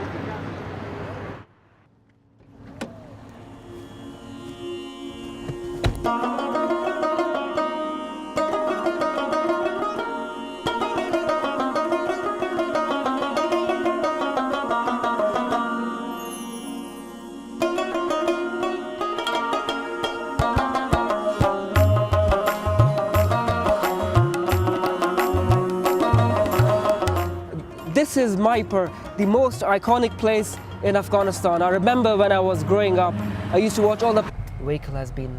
This is Maipur, the most iconic place in Afghanistan. I remember when I was growing up, I used to watch all the... The vehicle has been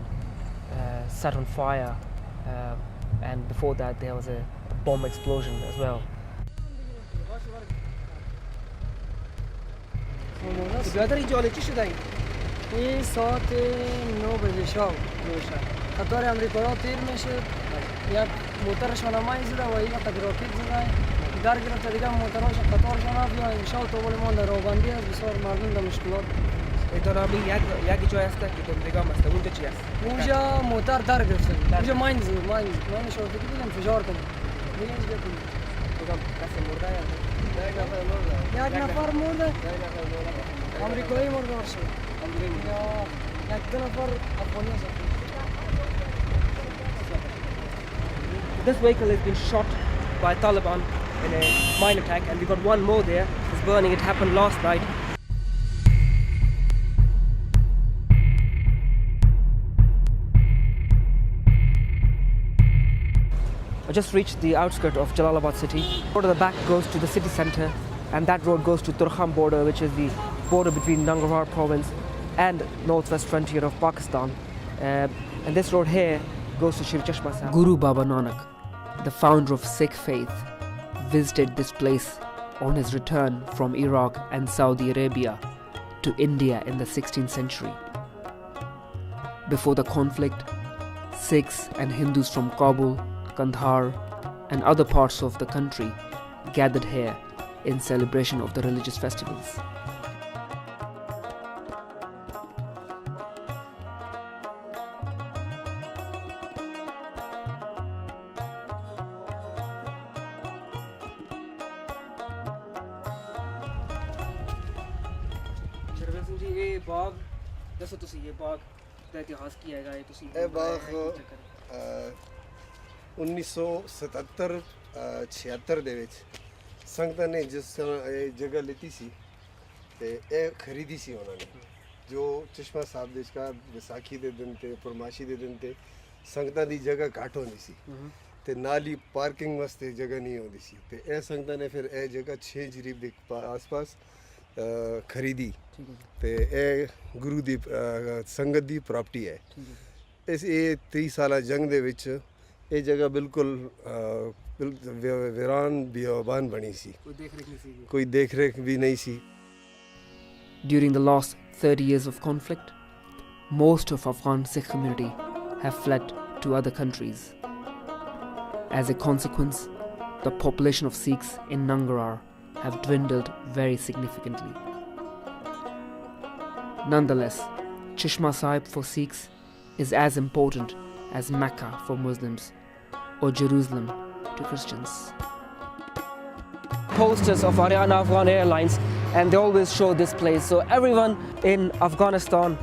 set on fire, and before that there was a bomb explosion as well. این ساعت 9 بجه شب روشن قطار امریکا تیر میشه یک موترشان هم زده و یک راکت زده در گرفته دیگه موترهاش قطارشان رفت یا انشاء تو ولی ما در راهبندی است بسیار مردم در مشکلات ایتونامی یک جای است که تو دیگه است اونجا چی است؟ اونجا موتر در گرفته اونجا ماین شرطی بودم فشار کنم دیگه اینجا کنم تو کسی مرده یا یک نفر مرده امریکایی مرده باشه This vehicle has been shot by Taliban in a mine attack, and we got one more there. It's burning. It happened last night. I just reached the outskirts of Jalalabad city. Road at the back goes to the city center, and that road goes to Turkham border, which is the border between Nangarhar province and northwest frontier of Pakistan. And this road here goes to Shri Chashma Sahib. Guru Baba Nanak, the founder of Sikh faith, visited this place on his return from Iraq and Saudi Arabia to India in the 16th century. Before the conflict, Sikhs and Hindus from Kabul, Kandahar and other parts of the country gathered here in celebration of the religious festivals. Singh ji ਇਹ ਬਾਗ ਦੱਸੋ ਤੁਸੀਂ ਇਹ ਬਾਗ ਦਾ ਇਤਿਹਾਸ ਕੀ ਹੈਗਾ ਇਹ ਤੁਸੀਂ ਇਹ ਬਾਗ 1977-76 ਦੇ ਵਿੱਚ ਸੰਗਤਾਂ ਨੇ ਜਿਸ ਤਰ੍ਹਾਂ ਇਹ ਜਗ੍ਹਾ ਲਿੱਤੀ ਸੀ ਤੇ ਇਹ ਖਰੀਦੀ ਸੀ ਉਹਨਾਂ ਨੇ ਜੋ ਚਸ਼ਮਾ ਸਾਹਿਬ ਦੇ ਵਿਚਕਾਰ ਵਿਸਾਖੀ ਦੇ ਦਿਨ ਤੇ ਪਰਮਾਸ਼ੀ ਦੇ ਦਿਨ ਤੇ ਸੰਗਤਾਂ ਦੀ ਜਗ੍ਹਾ ਘੱਟ ਹੁੰਦੀ ਸੀ ਤੇ ਨਾਲ ਹੀ ਪਾਰਕਿੰਗ ਵਾਸਤੇ ਜਗ੍ਹਾ ਨਹੀਂ ਹੁੰਦੀ ਸੀ ਤੇ ਇਹ ਸੰਗਤਾਂ ਨੇ ਫਿਰ ਇਹ ਜਗ੍ਹਾ 6 ਜਰੀਬ ਦੇ ਆਸ-ਪਾਸ ਖਰੀਦੀ ਤੇ ਇਹ ਗੁਰੂ ਦੀ ਸੰਗਤ ਦੀ ਪ੍ਰਾਪਰਟੀ ਹੈ ਇਸ ਇਹ 30 ਸਾਲਾ ਜੰਗ ਦੇ ਵਿੱਚ ਇਹ ਜਗ੍ਹਾ ਬਿਲਕੁਲ ਵੀਰਾਨ ਬਿਆਬਾਨ ਬਣੀ ਸੀ ਕੋਈ ਦੇਖ ਰੇਖ ਵੀ ਨਹੀਂ ਸੀ During the last 30 years of conflict, most of Afghan Sikh community have fled to other countries. As a consequence, the population of Sikhs in Nangarhar have dwindled very significantly. Nonetheless, Chishma Sahib for Sikhs is as important as Mecca for Muslims or Jerusalem to Christians. Posters of Ariana Afghan Airlines, and they always show this place, so everyone in Afghanistan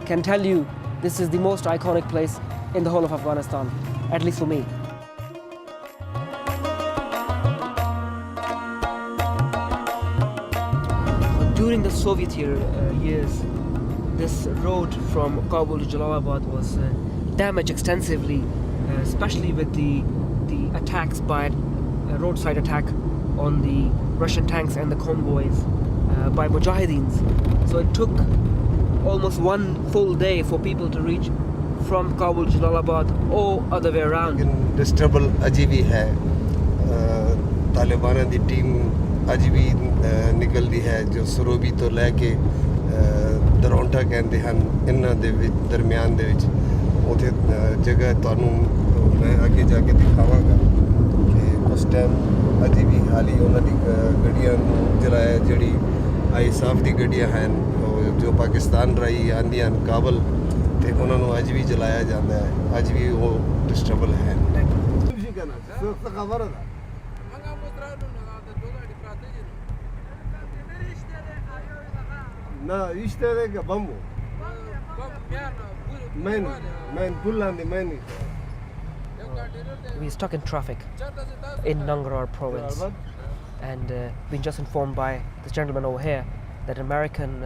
can tell you this is the most iconic place in the whole of Afghanistan, at least for me. During the Soviet years, this road from Kabul to Jalalabad was damaged extensively, especially with the attacks by roadside attack on the Russian tanks and the convoys by Mujahideens. So it took almost one full day for people to reach from Kabul to Jalalabad or other way around. Disturbable अजी भी है तालिबान दी team अजी भी निकलती है जो सरोबी तो लैके दरौंठा कहते हैं इन्हां दे दरम्यान दे विच उथे जगह तुहानूं मैं आगे जाके दिखावांगा कि उस टाइम अजी भी हाली उन्होंने गड्डियां जलाया जी ISAF की गड्डियां हैं जो पाकिस्तान राही आंदियां काबल तो उन्होंने अज भी जलाया जाता है अज भी वो डिस्टर्बल है ना इश्ते बम्बू मैं बुलांदी मैं नहीं We're stuck in traffic in Nangarhar province, and been just informed by this gentleman over here that American